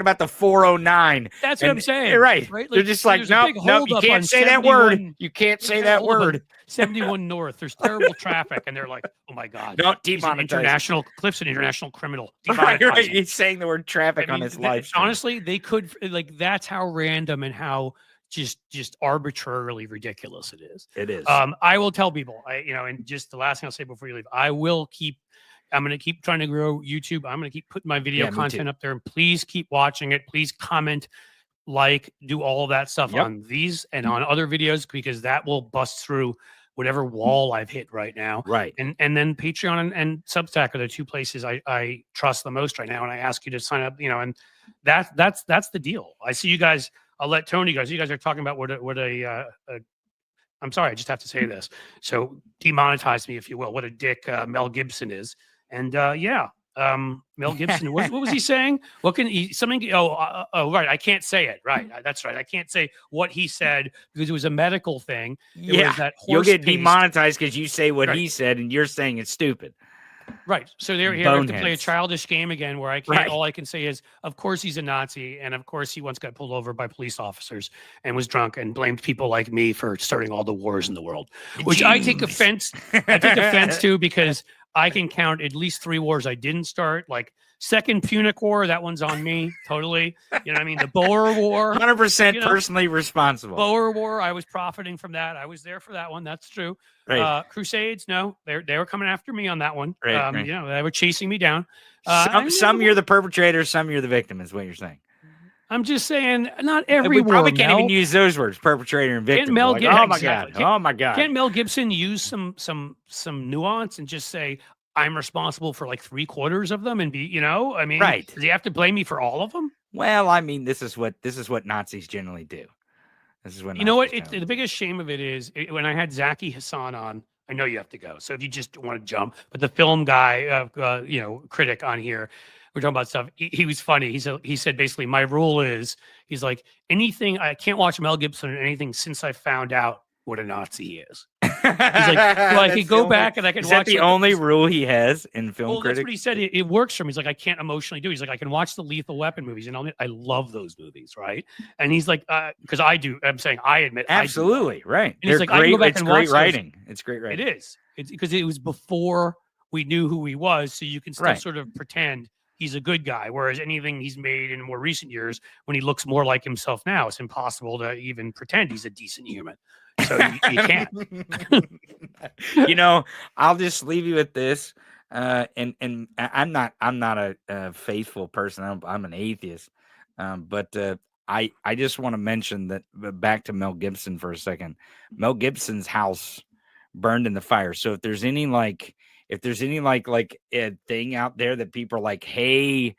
about the 409. That's what I'm saying. Right. Like, they're just like, no, you can't say that word. You can't say that word. 71 North. There's terrible traffic. And they're like, oh my God. Don't demonetize. Cliff's an international criminal. Right. He's saying the word traffic on his life. Honestly, they could, like, that's how random and how just arbitrarily ridiculous it is. It is. I will tell people, and just the last thing I'll say before you leave, I'm going to keep trying to grow YouTube. I'm going to keep putting my video content up there, and please keep watching it. Please comment, do all of that stuff on these and on other videos, because that will bust through whatever wall I've hit right now. Right. And then Patreon and Substack are the two places I trust the most right now. And I ask you to sign up, and that's the deal. I see you guys. I'll let Tony go. So you guys are talking about what a I'm sorry, I just have to say this. So demonetize me, if you will. What a dick Mel Gibson is. And Mel Gibson. What was he saying? What can he? Something? Right. I can't say it. Right. That's right. I can't say what he said because it was a medical thing. You'll get demonetized because you say what he said, and you're saying it's stupid. Right. So they're here to play a childish game again where I can't, all I can say is, of course he's a Nazi. And of course he once got pulled over by police officers and was drunk and blamed people like me for starting all the wars in the world, which I take offense. I take offense to because I can count at least 3 wars I didn't start, like Second Punic War. That one's on me. Totally. You know what I mean? The Boer War. 100% personally responsible. Boer War. I was profiting from that. I was there for that one. That's true. Right. Crusades. No, they were coming after me on that one. Right. They were chasing me down. Some you're the perpetrator. Some you're the victim is what you're saying. I'm just saying, not every war. Probably can't even use those words, perpetrator and victim. Oh my God. Oh my God. Can't Mel Gibson use some nuance and just say, I'm responsible for like 3/4 of them and be, I mean, does he have to blame me for all of them? Well, I mean, this is what Nazis generally do. This is what the biggest shame of it is when I had Zaki Hassan on. I know you have to go, so if you just want to jump, but the film guy, critic on here, we're talking about stuff. He was funny. He said basically, my rule is, he's like, anything I can't watch Mel Gibson or anything since I found out what a Nazi is. He's like, well, I could go back and I could watch. Is that the only rule he has in film critic? That's what he said. It works for me. He's like, I can't emotionally do it. He's like, I can watch the Lethal Weapon movies, and I love those movies, right? And he's like, because I do. I'm saying, I admit, absolutely, right. And he's like, I can go back and watch writing. It's great writing. It is. It's because it was before we knew who he was, so you can still sort of pretend he's a good guy. Whereas anything he's made in more recent years, when he looks more like himself now, it's impossible to even pretend he's a decent human. So you can't. I'll just leave you with this. And I'm not a faithful person. I'm an atheist. But I just want to mention that back to Mel Gibson for a second. Mel Gibson's house burned in the fire. So if there's any a thing out there that people are like, hey,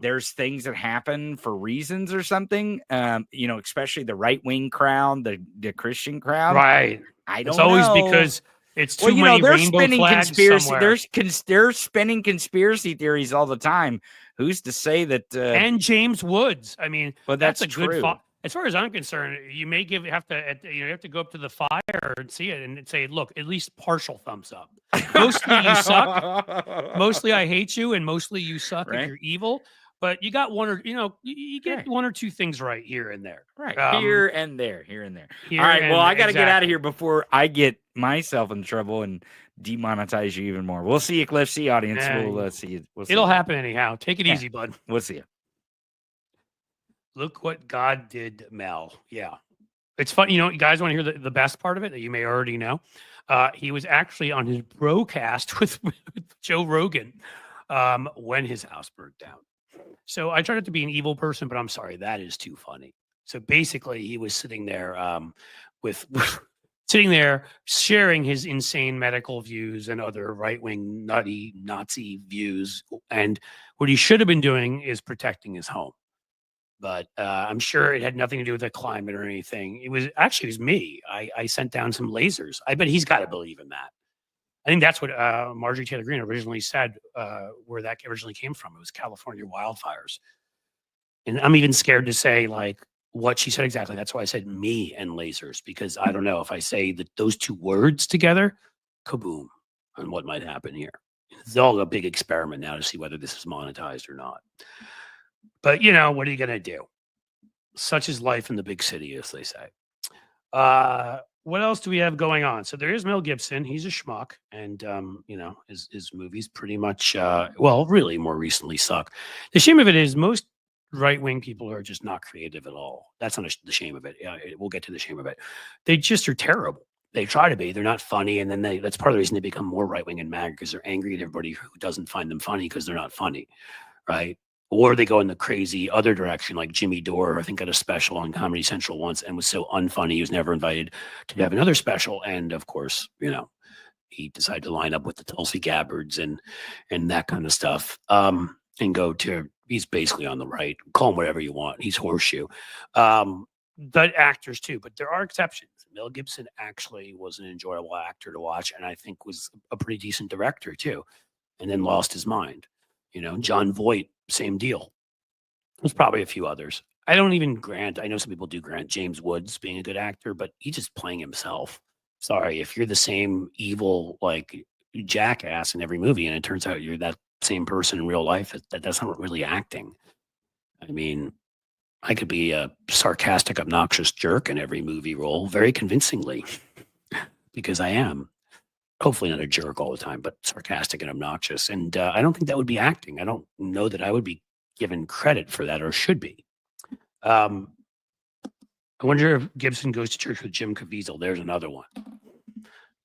there's things that happen for reasons or something, especially the right-wing crowd, the Christian crowd. Right. It's always because it's too many rainbow flags somewhere. They're spinning conspiracy theories all the time. Who's to say that? And James Woods. I mean, that's a true. good as far as I'm concerned, you may have to go up to the fire and see it and say, look, at least partial thumbs up. Mostly you suck. Mostly I hate you, and mostly you suck and you're evil. But you got one or you get one or two things right here and there. Right. Here and there. All right. Well, I got to get out of here before I get myself in trouble and demonetize you even more. We'll see you, Cliff. See you, audience. We'll see you. It'll happen anyhow. Take it easy, bud. We'll see you. Look what God did, Mel. Yeah. It's fun. You guys want to hear the best part of it that you may already know? He was actually on his broadcast with Joe Rogan when his house burned down. So I tried not to be an evil person, but I'm sorry, that is too funny. So basically, he was sitting there sharing his insane medical views and other right-wing nutty Nazi views. And what he should have been doing is protecting his home. But I'm sure it had nothing to do with the climate or anything. It was me. I sent down some lasers. I bet he's got to believe in that. I think that's what Marjorie Taylor Greene originally said, where that originally came from. It was California wildfires. And I'm even scared to say like what she said exactly. That's why I said me and lasers, because I don't know if I say those two words together, kaboom, on what might happen here. It's all a big experiment now to see whether this is monetized or not. But, what are you going to do? Such is life in the big city, as they say. What else do we have going on? So there is Mel Gibson. He's a schmuck. And, his movies pretty much, really more recently suck. The shame of it is most right-wing people are just not creative at all. That's not the shame of it. Yeah, we'll get to the shame of it. They just are terrible. They try to be. They're not funny. And then that's part of the reason they become more right-wing and mad, because they're angry at everybody who doesn't find them funny because they're not funny, right? or they go in the crazy other direction, like Jimmy Dore, I think, got a special on Comedy Central once and was so unfunny he was never invited to have another special. And of course, he decided to line up with the Tulsi Gabbards and that kind of stuff. And he's basically on the right. Call him whatever you want. He's horseshoe. But actors too, but there are exceptions. Mel Gibson actually was an enjoyable actor to watch, and I think was a pretty decent director too, and then lost his mind. John Voight, same deal. There's probably a few others. I know some people do grant James Woods being a good actor, but he's just playing himself. Sorry, if you're the same evil, like, jackass in every movie, and it turns out you're that same person in real life, that's not really acting. I mean, I could be a sarcastic, obnoxious jerk in every movie role very convincingly because I am. Hopefully not a jerk all the time, but sarcastic and obnoxious. And I don't think that would be acting. I don't know that I would be given credit for that, or should be. I wonder if Gibson goes to church with Jim Caviezel. There's another one.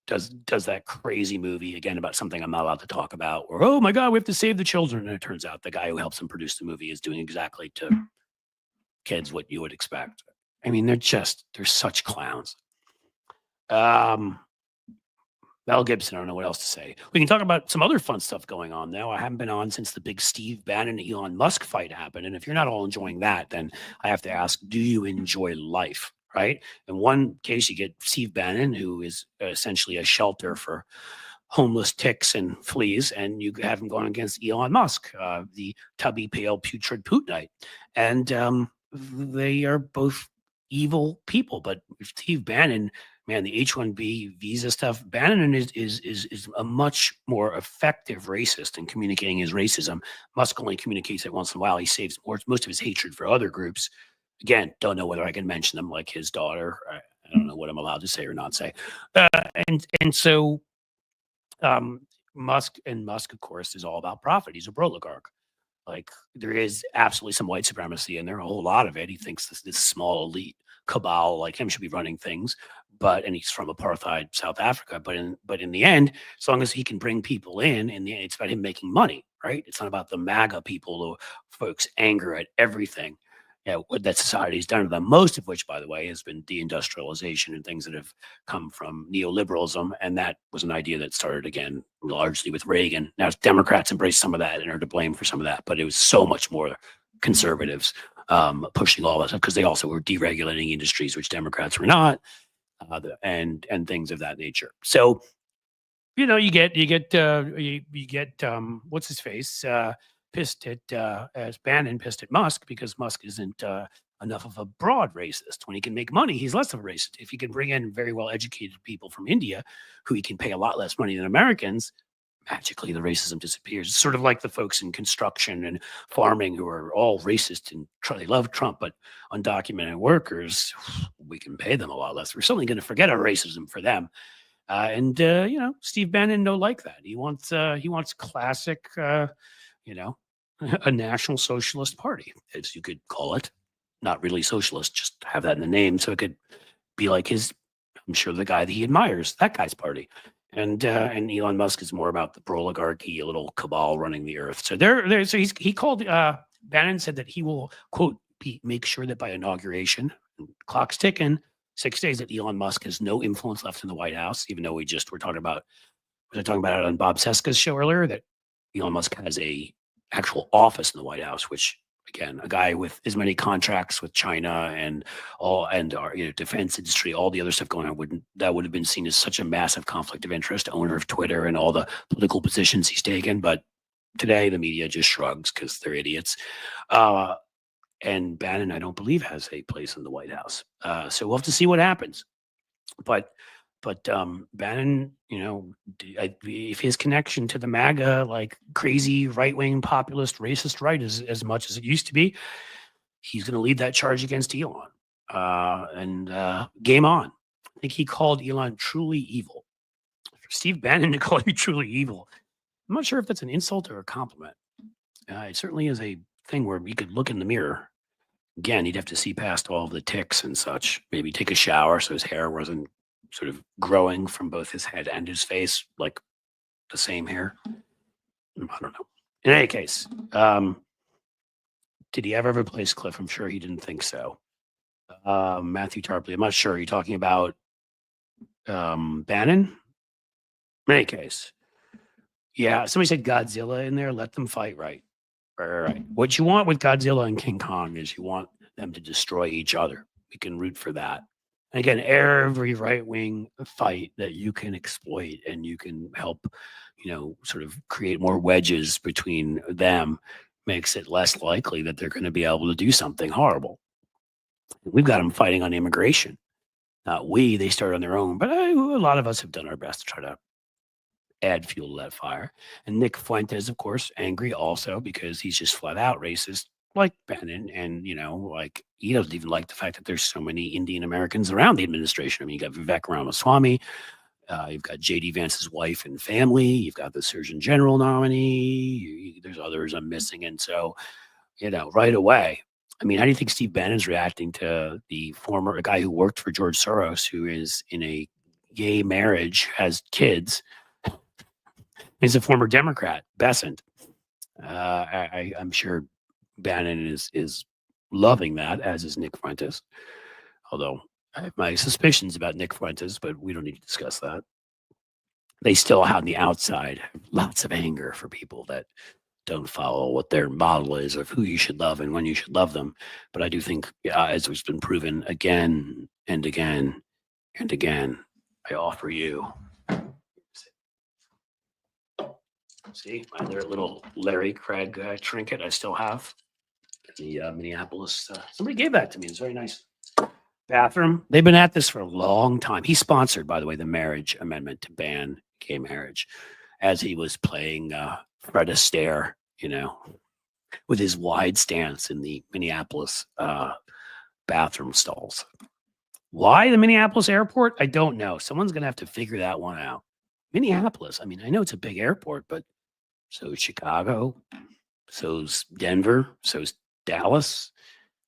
Does that crazy movie again about something I'm not allowed to talk about, or, oh my God, we have to save the children. And it turns out the guy who helps him produce the movie is doing exactly to kids what you would expect. I mean, they're such clowns. Mel Gibson, I don't know what else to say. We can talk about some other fun stuff going on now. I haven't been on since the big Steve Bannon Elon Musk fight happened. And if you're not all enjoying that, then I have to ask, do you enjoy life? Right? In one case, you get Steve Bannon, who is essentially a shelter for homeless ticks and fleas, and you have him going against Elon Musk, the tubby, pale, putrid Putinite. And they are both evil people. But Steve Bannon, man, the H-1B visa stuff, Bannon is a much more effective racist in communicating his racism. Musk only communicates it once in a while. He saves most of his hatred for other groups. Again, don't know whether I can mention them, like his daughter. I don't know what I'm allowed to say or not say. And so Musk, of course, is all about profit. He's a oligarch. Like, there is absolutely some white supremacy in there, a whole lot of it. He thinks this small elite cabal like him should be running things, and he's from apartheid South Africa. But in the end, as long as he can bring people in the end, it's about him making money, right? It's not about the MAGA people, who folks anger at everything that society's done to them, most of which, by the way, has been deindustrialization and things that have come from neoliberalism. And that was an idea that started, again, largely with Reagan. Now, Democrats embrace some of that and are to blame for some of that, but it was so much more conservatives pushing all that stuff, because they also were deregulating industries, which Democrats were not, and things of that nature. So, you get what's his face, pissed at as Bannon pissed at Musk, because Musk isn't enough of a broad racist. When he can make money, he's less of a racist. If he can bring in very well educated people from India who he can pay a lot less money than Americans, magically the racism disappears. It's sort of like the folks in construction and farming who are all racist and they love Trump, but undocumented workers, we can pay them a lot less. We're certainly going to forget our racism for them. Steve Bannon no like that. He wants classic, a National Socialist Party, as you could call it. Not really socialist, just have that in the name, so it could be like I'm sure the guy that he admires, that guy's party. And Elon Musk is more about the oligarchy, a little cabal running the earth. So he called Bannon said that he will, quote, make sure that by inauguration, clock's ticking, 6 days, that Elon Musk has no influence left in the White House, even though was I talking about it on Bob Seska's show earlier, that Elon Musk has a actual office in the White House, which, again, a guy with as many contracts with China and our defense industry, all the other stuff going on, would have been seen as such a massive conflict of interest, owner of Twitter and all the political positions he's taken. But today the media just shrugs because they're idiots. And Bannon, I don't believe, has a place in the White House. So we'll have to see what happens. But Bannon, if his connection to the MAGA, like crazy right-wing populist racist right, is as much as it used to be, he's going to lead that charge against Elon. Game on. I think he called Elon truly evil. For Steve Bannon to call you truly evil, I'm not sure if that's an insult or a compliment. It certainly is a thing where you could look in the mirror. Again, he'd have to see past all of the ticks and such. Maybe take a shower so his hair wasn't sort of growing from both his head and his face, like the same hair. I don't know. In any case, Did he ever replace Cliff? I'm sure he didn't think so. Matthew Tarpley, I'm not sure. Are you talking about Bannon? In any case, yeah, somebody said Godzilla in there. Let them fight, right? Right. What you want with Godzilla and King Kong is you want them to destroy each other. We can root for that. And again, every right wing fight that you can exploit and you can help, sort of create more wedges between them makes it less likely that they're going to be able to do something horrible. We've got them fighting on immigration. Not we, they start on their own, but a lot of us have done our best to try to add fuel to that fire. And Nick Fuentes, of course, angry also because he's just flat out racist, like Bannon. And, like he doesn't even like the fact that there's so many Indian Americans around the administration. I mean, you got Vivek Ramaswamy, you've got J.D. Vance's wife and family, you've got the Surgeon General nominee, there's others I'm missing. And so, right away, I mean, how do you think Steve Bannon's reacting to the former guy who worked for George Soros, who is in a gay marriage, has kids? He's a former Democrat, Besant. I'm sure Bannon is loving that, as is Nick Fuentes. Although I have my suspicions about Nick Fuentes, but we don't need to discuss that. They still on the outside have lots of anger for people that don't follow what their model is of who you should love and when you should love them. But I do think, as it's been proven again and again and again, I offer you. See, my little Larry Craig trinket I still have. The Minneapolis. Somebody gave that to me. It's very nice. Bathroom. They've been at this for a long time. He sponsored, by the way, the marriage amendment to ban gay marriage as he was playing Fred Astaire, with his wide stance in the Minneapolis bathroom stalls. Why the Minneapolis airport? I don't know. Someone's going to have to figure that one out. Minneapolis. I mean, I know it's a big airport, but so's Chicago, so's Denver, so's Dallas.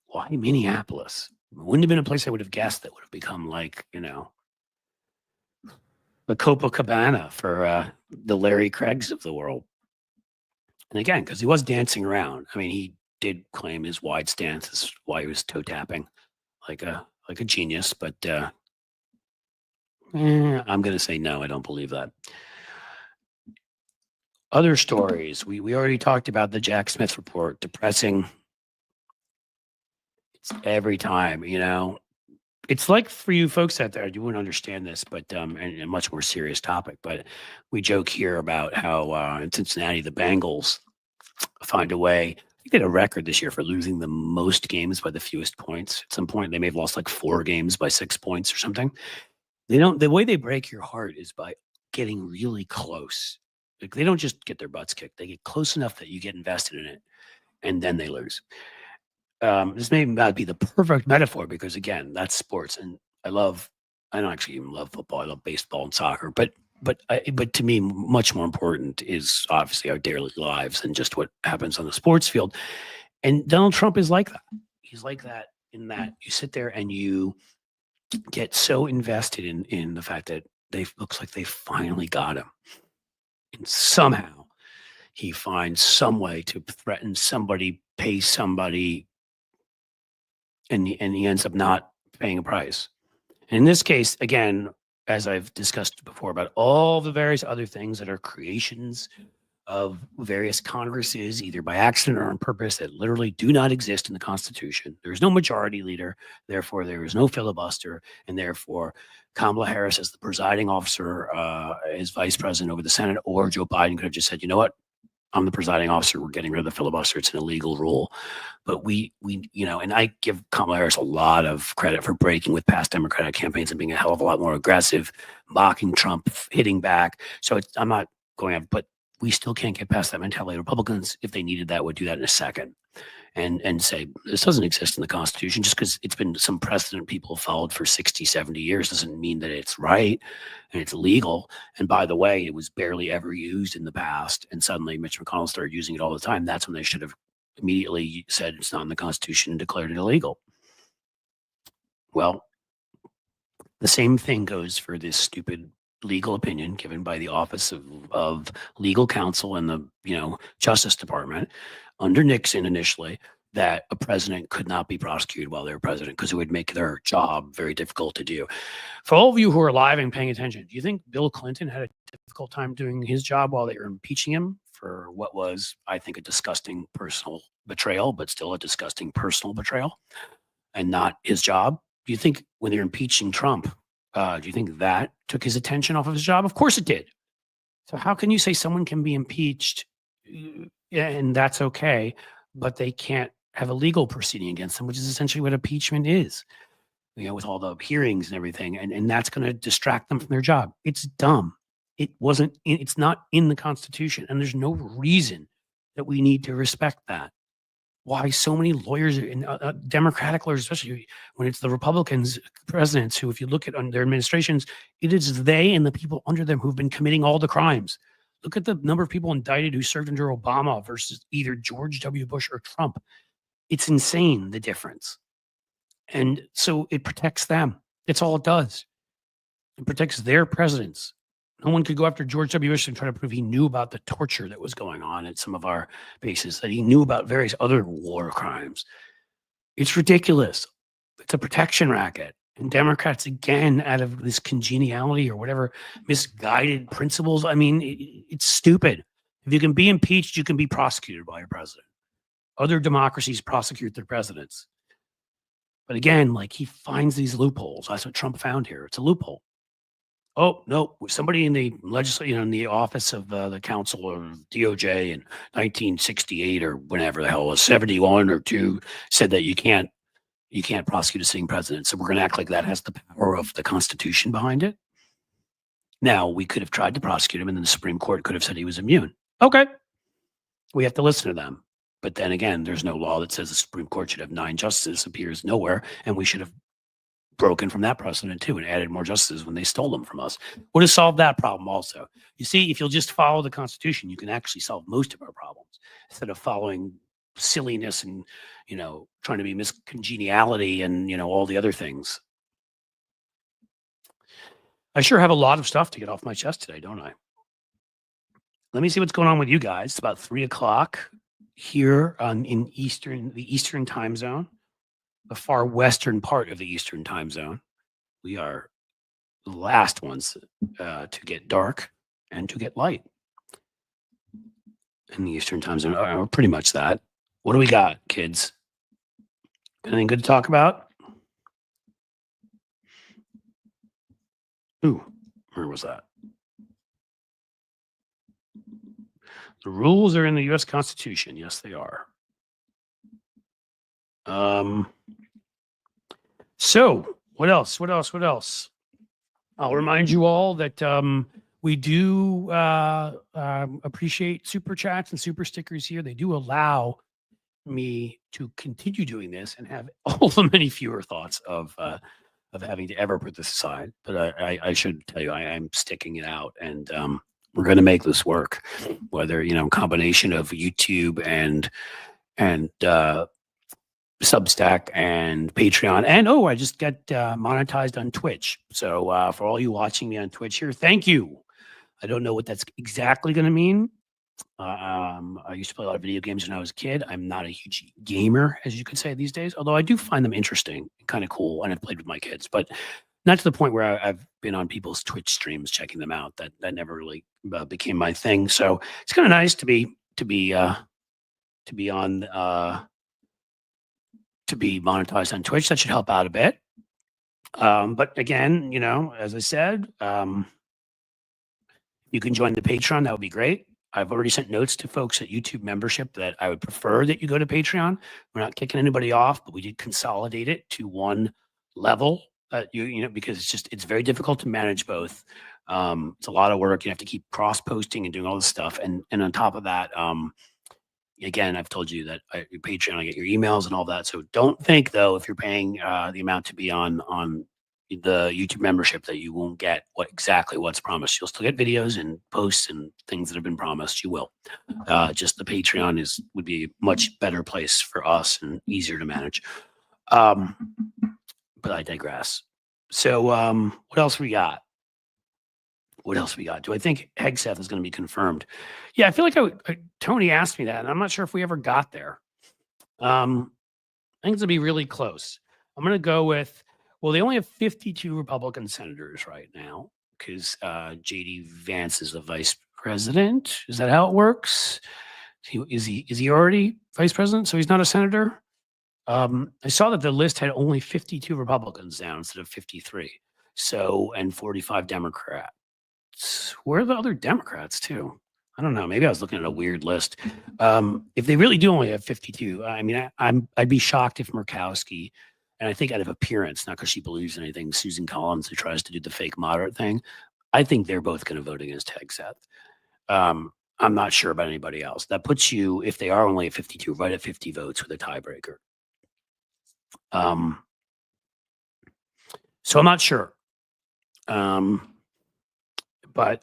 Why Minneapolis? Wouldn't have been a place I would have guessed that would have become like, the Copacabana for the Larry Craigs of the world. And again, because he was dancing around. I mean, he did claim his wide stance is why he was toe tapping like a genius, but I'm going to say no, I don't believe that. Other stories. We already talked about the Jack Smith report. Depressing. It's every time, It's like for you folks out there, you wouldn't understand this, but and a much more serious topic. But we joke here about how in Cincinnati, the Bengals find a way. They did a record this year for losing the most games by the fewest points. At some point, they may have lost like 4 games by 6 points or something. The way they break your heart is by getting really close. Like they don't just get their butts kicked; they get close enough that you get invested in it, and then they lose. This may not be the perfect metaphor because again, that's sports, and I don't actually even love football. I love baseball and soccer, but to me, much more important is obviously our daily lives and just what happens on the sports field. And Donald Trump is like that. He's like that in that you sit there and you get so invested in the fact that looks like they finally got him. And somehow he finds some way to threaten somebody, pay somebody, and he ends up not paying a price. And in this case, again, as I've discussed before about all the various other things that are creations of various Congresses, either by accident or on purpose, that literally do not exist in the Constitution. There's no majority leader, therefore there is no filibuster, and therefore Kamala Harris as the presiding officer, as vice president over the Senate, or Joe Biden could have just said, you know what, I'm the presiding officer, we're getting rid of the filibuster, it's an illegal rule. But we and I give Kamala Harris a lot of credit for breaking with past Democratic campaigns and being a hell of a lot more aggressive, mocking Trump, hitting back. So I'm not going up, but we still can't get past that mentality. Republicans, if they needed that, would do that in a second and say, this doesn't exist in the Constitution. Just because it's been some precedent people have followed for 60, 70 years doesn't mean that it's right and it's legal. And by the way, it was barely ever used in the past. And suddenly Mitch McConnell started using it all the time. That's when they should have immediately said it's not in the Constitution and declared it illegal. Well, the same thing goes for this stupid legal opinion given by the Office of Legal Counsel and the Justice Department under Nixon initially that a president could not be prosecuted while they were president because it would make their job very difficult to do. For all of you who are alive and paying attention, do you think Bill Clinton had a difficult time doing his job while they were impeaching him for what was, I think, a disgusting personal betrayal, but still a disgusting personal betrayal and not his job? Do you think when they're impeaching Trump, do you think that took his attention off of his job? Of course it did. So how can you say someone can be impeached and that's okay, but they can't have a legal proceeding against them, which is essentially what impeachment is, with all the hearings and everything. And that's going to distract them from their job. It's dumb. It's not in the Constitution. And there's no reason that we need to respect that. Why so many lawyers and Democratic lawyers, especially when it's the Republicans presidents who, if you look at their administrations, it is they and the people under them who've been committing all the crimes. Look at the number of people indicted who served under Obama versus either George W. Bush or Trump. It's insane, the difference. And so it protects them. That's all it does. It protects their presidents. No one could go after George W. Bush and try to prove he knew about the torture that was going on at some of our bases, that he knew about various other war crimes. It's ridiculous. It's a protection racket. And Democrats, again, out of this congeniality or whatever misguided principles, I mean, it's stupid. If you can be impeached, you can be prosecuted by your president. Other democracies prosecute their presidents. But again, like, he finds these loopholes. That's what Trump found here. It's a loophole. Oh, no, somebody in the legislature, in the office of the counsel or DOJ in 1968 or whenever the hell it was, 71 or 2, said that you can't prosecute a sitting president. So we're going to act like that has the power of the Constitution behind it. Now, we could have tried to prosecute him, and then the Supreme Court could have said he was immune. Okay. We have to listen to them. But then again, there's no law that says the Supreme Court should have 9 justices, appears nowhere, and we should have broken from that precedent too and added more justices when they stole them from us. Would have solved that problem also. You see, if you'll just follow the Constitution, you can actually solve most of our problems instead of following silliness and, trying to be miscongeniality and, all the other things. I sure have a lot of stuff to get off my chest today, don't I? Let me see what's going on with you guys. It's about 3:00 here in the Eastern time zone, the far western part of the Eastern time zone. We are the last ones to get dark and to get light in the Eastern time zone. We're pretty much that. What do we got, kids? Anything good to talk about? Ooh, where was that? The rules are in the U.S. Constitution. Yes, they are. So what else? I'll remind you all that we do appreciate super chats and super stickers here. They do allow me to continue doing this and have all the many fewer thoughts of having to ever put this aside. But I should tell you, I am sticking it out, and we're going to make this work. Whether combination of YouTube and Substack and Patreon, and I just got monetized on Twitch. So for all you watching me on Twitch here, thank you. I don't know what that's exactly going to mean. I used to play a lot of video games when I was a kid. I'm not a huge gamer, as you could say these days, although I do find them interesting, kind of cool, and I've played with my kids, but not to the point where I've been on people's Twitch streams checking them out. That never really became my thing. So it's kind of nice to be monetized on Twitch. That should help out a bit. But again, as I said, you can join the Patreon. That would be great. I've already sent notes to folks at YouTube membership that I would prefer that you go to Patreon. We're not kicking anybody off, but we did consolidate it to one level. Because it's very difficult to manage both. It's a lot of work. You have to keep cross posting and doing all this stuff. And on top of that, again, I've told you that Patreon, I get your emails and all that. So don't think though, if you're paying the amount to be on the YouTube membership, that you won't get what's promised. You'll still get videos and posts and things that have been promised. You will. Just the Patreon would be a much better place for us and easier to manage. But I digress. So what else we got? Do I think Hegseth is going to be confirmed? Yeah, I feel like Tony asked me that, and I'm not sure if we ever got there. I think it's gonna be really close. I'm gonna go with, well, they only have 52 Republican senators right now because JD Vance is the vice president. Is that how it works? Is he already vice president? So he's not a senator? I saw that the list had only 52 Republicans down instead of 53. So, and 45 Democrats. Where are the other Democrats too? I don't know. Maybe I was looking at a weird list. If they really do only have 52, I mean, I'd be shocked if Murkowski, and I think out of appearance, not because she believes in anything, Susan Collins, who tries to do the fake moderate thing, I think they're both going to vote against Hegseth. I'm not sure about anybody else. That puts you, if they are only at 52, right at 50 votes with a tiebreaker. So I'm not sure. But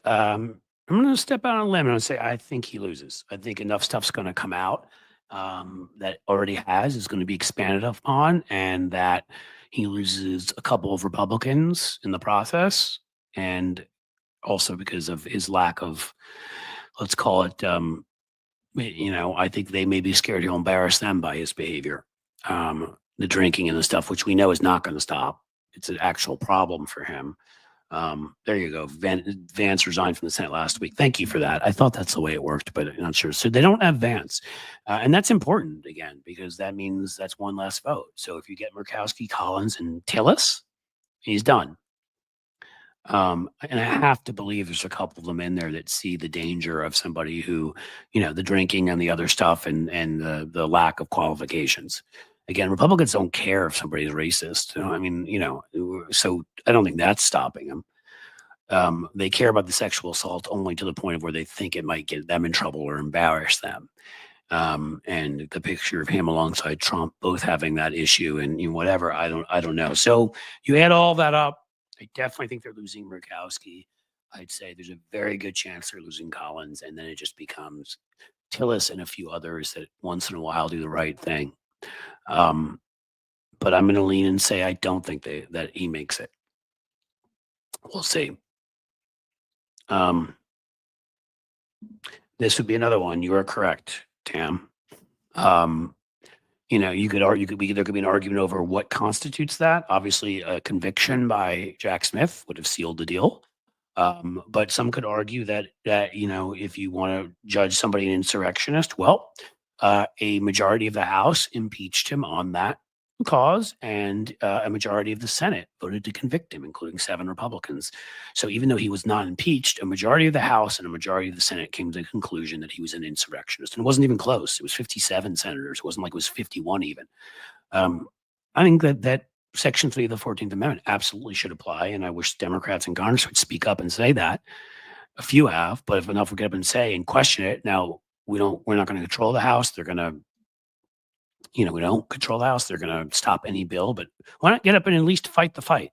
I'm going to step out on a limb and say I think he loses. I think enough stuff's going to come out that already is going to be expanded upon, and that he loses a couple of Republicans in the process, and also because of his lack of, let's call it, I think they may be scared he'll embarrass them by his behavior, the drinking and the stuff, which we know is not going to stop. It's an actual problem for him. There you go. Vance resigned from the Senate last week. Thank you for that. I thought that's the way it worked, but I'm not sure. So they don't have Vance. And that's important, again, because that means that's one less vote. So if you get Murkowski, Collins, and Tillis, he's done. And I have to believe there's a couple of them in there that see the danger of somebody who, the drinking and the other stuff, and the lack of qualifications. Again, Republicans don't care if somebody's racist. So I don't think that's stopping them. They care about the sexual assault only to the point of where they think it might get them in trouble or embarrass them. And the picture of him alongside Trump, both having that issue and whatever, I don't know. So you add all that up, I definitely think they're losing Murkowski. I'd say there's a very good chance they're losing Collins, and then it just becomes Tillis and a few others that once in a while do the right thing. But I'm going to lean and say I don't think that he makes it. We'll see. This would be another one. You are correct, Tam. You could argue, there could be an argument over what constitutes that. Obviously, a conviction by Jack Smith would have sealed the deal. But some could argue that if you want to judge somebody an insurrectionist, well, a majority of the House impeached him on that cause, and a majority of the Senate voted to convict him, including 7 Republicans. So even though he was not impeached, a majority of the House and a majority of the Senate came to the conclusion that he was an insurrectionist. And it wasn't even close. It was 57 senators. It wasn't like it was 51 even. I think that Section 3 of the 14th Amendment absolutely should apply, and I wish Democrats in Congress would speak up and say that. A few have, but if enough would get up and say and question it, now we're not going to control the House. They're going to, we don't control the House. They're going to stop any bill, but why not get up and at least fight the fight?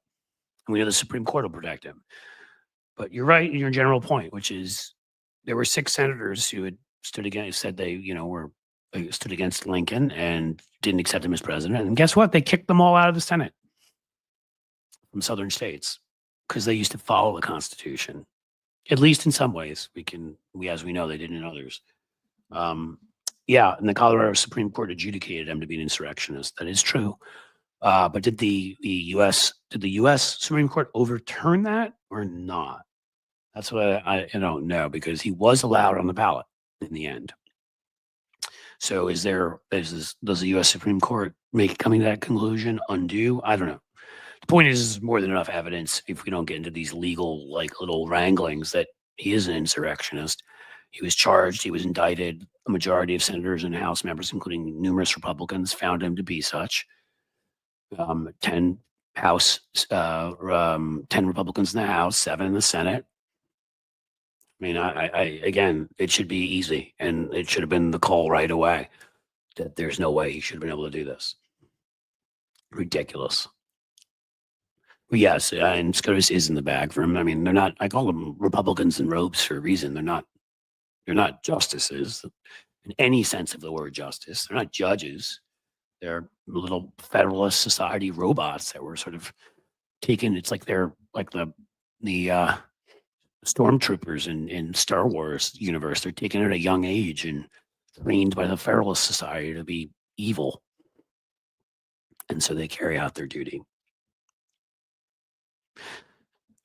And we know the Supreme Court will protect him. But you're right in your general point, which is there were 6 senators who had stood against, said they, stood against Lincoln and didn't accept him as president. And guess what? They kicked them all out of the Senate from southern states because they used to follow the Constitution. At least in some ways, as we know, they did in others. And the Colorado Supreme Court adjudicated him to be an insurrectionist. That is true. But did the U.S. Supreme Court overturn that or not? That's what I don't know, because he was allowed on the ballot in the end. So does the U.S. Supreme Court coming to that conclusion undo? I don't know. The point is more than enough evidence, if we don't get into these legal little wranglings, that he is an insurrectionist. He was charged. He was indicted. A majority of senators and House members, including numerous Republicans, found him to be such. 10 Republicans in the House, 7 in the Senate. I mean, again, it should be easy, and it should have been the call right away that there's no way he should have been able to do this. Ridiculous. Well, yes, and SCOTUS is in the bag for him. I mean, they're not. I call them Republicans in robes for a reason. They're not justices in any sense of the word justice. They're not judges. They're little Federalist Society robots that were sort of taken. It's like they're like the stormtroopers in Star Wars universe. They're taken at a young age and trained by the Federalist Society to be evil. And so they carry out their duty.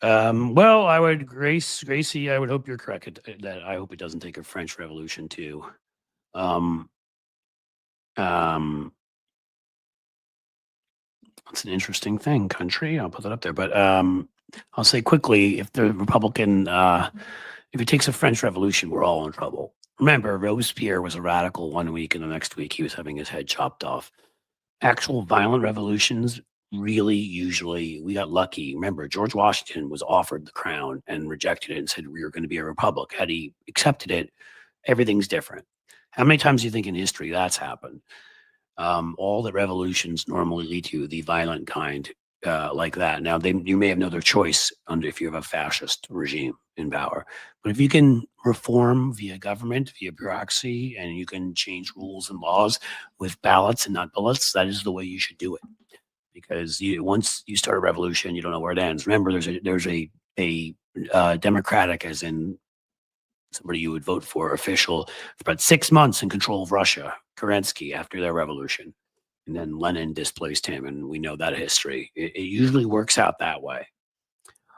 Well, I would, Gracie, I would hope you're correct that I hope it doesn't take a French Revolution too. Um, um, it's an interesting thing, country. I'll put that up there. But I'll say quickly, if the Republican, if it takes a French Revolution, we're all in trouble. Remember, Robespierre was a radical one week, and the next week he was having his head chopped off. Actual violent revolutions, really, usually, we got lucky. Remember, George Washington was offered the crown and rejected it and said we were going to be a republic. Had he accepted it, everything's different. How many times do you think in history that's happened? All the revolutions normally lead to the violent kind, like that. Now, you may have no other choice if you have a fascist regime in power, but if you can reform via government, via bureaucracy, and you can change rules and laws with ballots and not bullets, that is the way you should do it. Because once you start a revolution, you don't know where it ends. Remember, there's a democratic, as in somebody you would vote for, official for about 6 months in control of Russia, Kerensky, after their revolution. And then Lenin displaced him, and we know that history. It usually works out that way.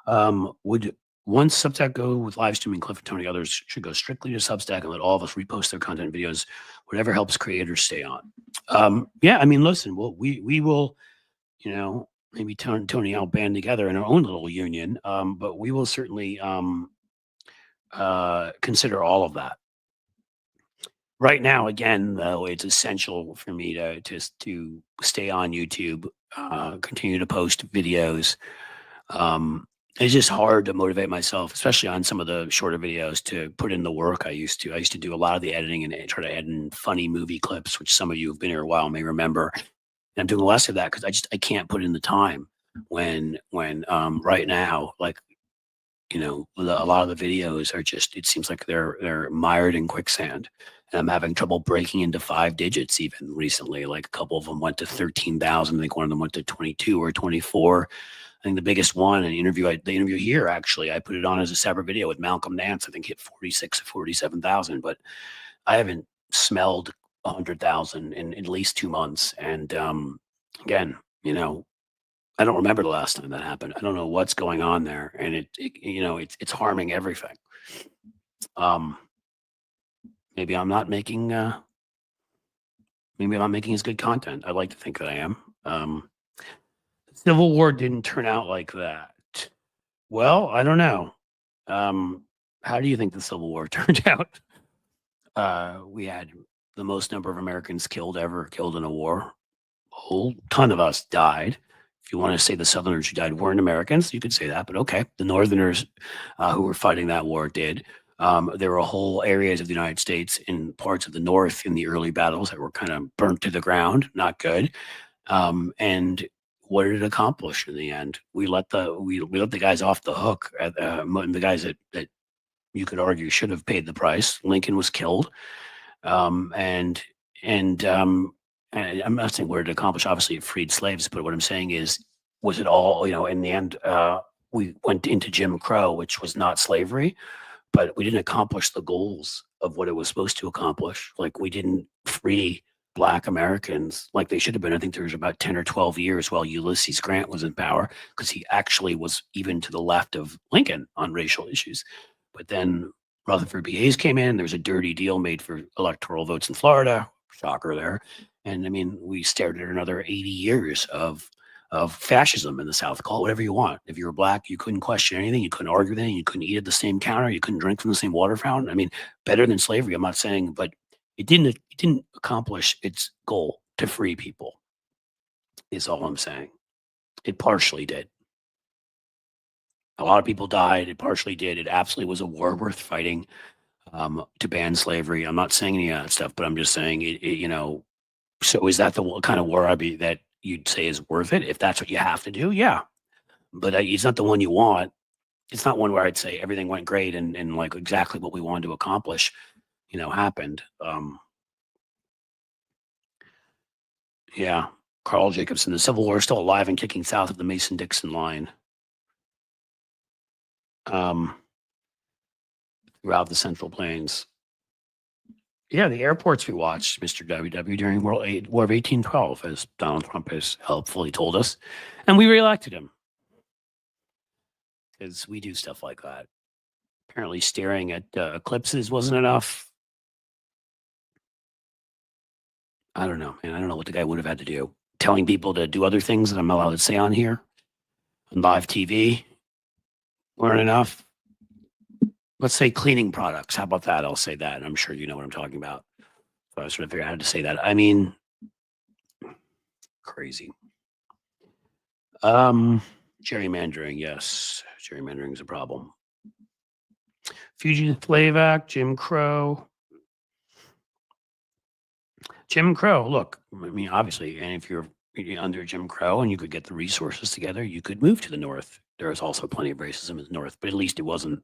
Would once Substack go with live streaming, Cliff and Tony, others should go strictly to Substack and let all of us repost their content videos, whatever helps creators stay on. Yeah, I mean, listen, we will, maybe Tony, I'll band together in our own little union, but we will certainly consider all of that. Right now, again, though, it's essential for me to stay on YouTube, continue to post videos. It's just hard to motivate myself, especially on some of the shorter videos, to put in the work I used to. I used to do a lot of the editing and try to add in funny movie clips, which some of you who've been here a while may remember. And I'm doing less of that because I can't put in the time when right now, like, a lot of the videos are just, it seems like they're mired in quicksand. And I'm having trouble breaking into 5 digits even recently. Like a couple of them went to 13,000. I think one of them went to 22 or 24. I think the biggest one, the interview here, actually, I put it on as a separate video with Malcolm Nance. I think hit 46 or 47,000, but I haven't smelled 100,000 in at least 2 months. And again, I don't remember the last time that happened. I don't know what's going on there, and it's harming everything. Maybe I'm not making as good content. I'd like to think that I am. The Civil War didn't turn out like that. Well, I don't know. How do you think the Civil War turned out? We had the most number of Americans killed in a war. A whole ton of us died. If you want to say the Southerners who died weren't Americans, you could say that, but okay. The Northerners who were fighting that war did. There were whole areas of the United States in parts of the North in the early battles that were kind of burnt to the ground, not good. And what did it accomplish in the end? We let the guys off the hook. The guys that you could argue should have paid the price. Lincoln was killed, and I'm not saying what did it accomplish. Obviously, it freed slaves, but what I'm saying is, was it all? In the end, we went into Jim Crow, which was not slavery, but we didn't accomplish the goals of what it was supposed to accomplish. Like, we didn't free Black Americans like they should have been. I think there was about 10 or 12 years while Ulysses Grant was in power, because he actually was even to the left of Lincoln on racial issues. But then Rutherford B. Hayes came in. There was a dirty deal made for electoral votes in Florida. Shocker there. And I mean, we stared at another 80 years of fascism in the South. Call it whatever you want. If you were Black, you couldn't question anything. You couldn't argue with anything. You couldn't eat at the same counter. You couldn't drink from the same water fountain. I mean, better than slavery, I'm not saying, but it didn't accomplish its goal to free people, is all I'm saying. It partially did. A lot of people died. It partially did. It absolutely was a war worth fighting, to ban slavery. I'm not saying any of that stuff, but I'm just saying so is that the kind of war that you'd say is worth it? If that's what you have to do, yeah. But it's not the one you want. It's not one where I'd say everything went great and like exactly what we wanted to accomplish, happened. Yeah. Carl Jacobson, the Civil War is still alive and kicking south of the Mason-Dixon line. Throughout the Central Plains. Yeah, the airports we watched, Mr. WW, during War of 1812, as Donald Trump has helpfully told us. And we reelected him because we do stuff like that. Apparently, staring at eclipses wasn't enough. I don't know, man. I don't know what the guy would have had to do. Telling people to do other things that I'm not allowed to say on here, on live TV, weren't enough. Let's say cleaning products. How about that? I'll say that. And I'm sure you know what I'm talking about. So I was trying to figure out how to say that. I mean, crazy. Gerrymandering, yes. Gerrymandering is a problem. Fugitive Slave Act, Jim Crow. Jim Crow, look, I mean, obviously, and if you're under Jim Crow and you could get the resources together, you could move to the North. There is also plenty of racism in the North, but at least it wasn't,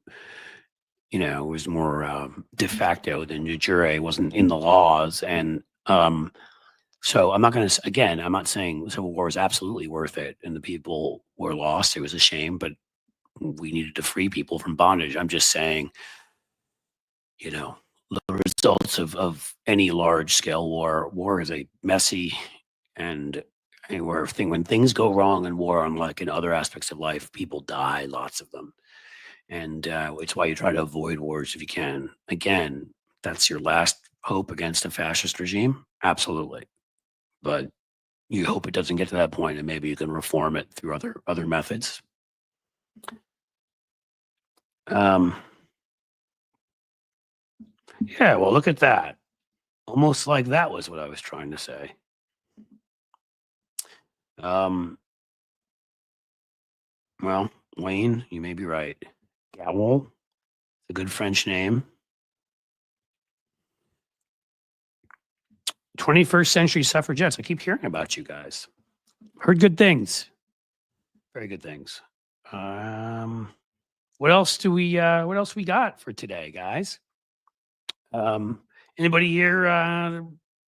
it was more de facto than de jure. It wasn't in the laws. And so I'm not going to, again, I'm not saying the Civil War is absolutely worth it and the people were lost. It was a shame, but we needed to free people from bondage. I'm just saying, the results of any large scale war is a messy and anywhere thing. When things go wrong in war, unlike in other aspects of life, people die, lots of them. And it's why you try to avoid wars if you can. Again, that's your last hope against a fascist regime. Absolutely. But you hope it doesn't get to that point and maybe you can reform it through other methods. Yeah, well, look at that. Almost like that was what I was trying to say. Well, Wayne, you may be right. Gavel, a good French name. 21st century suffragettes. I keep hearing about you guys. Heard good things. Very good things. What else we got for today, guys? Anybody here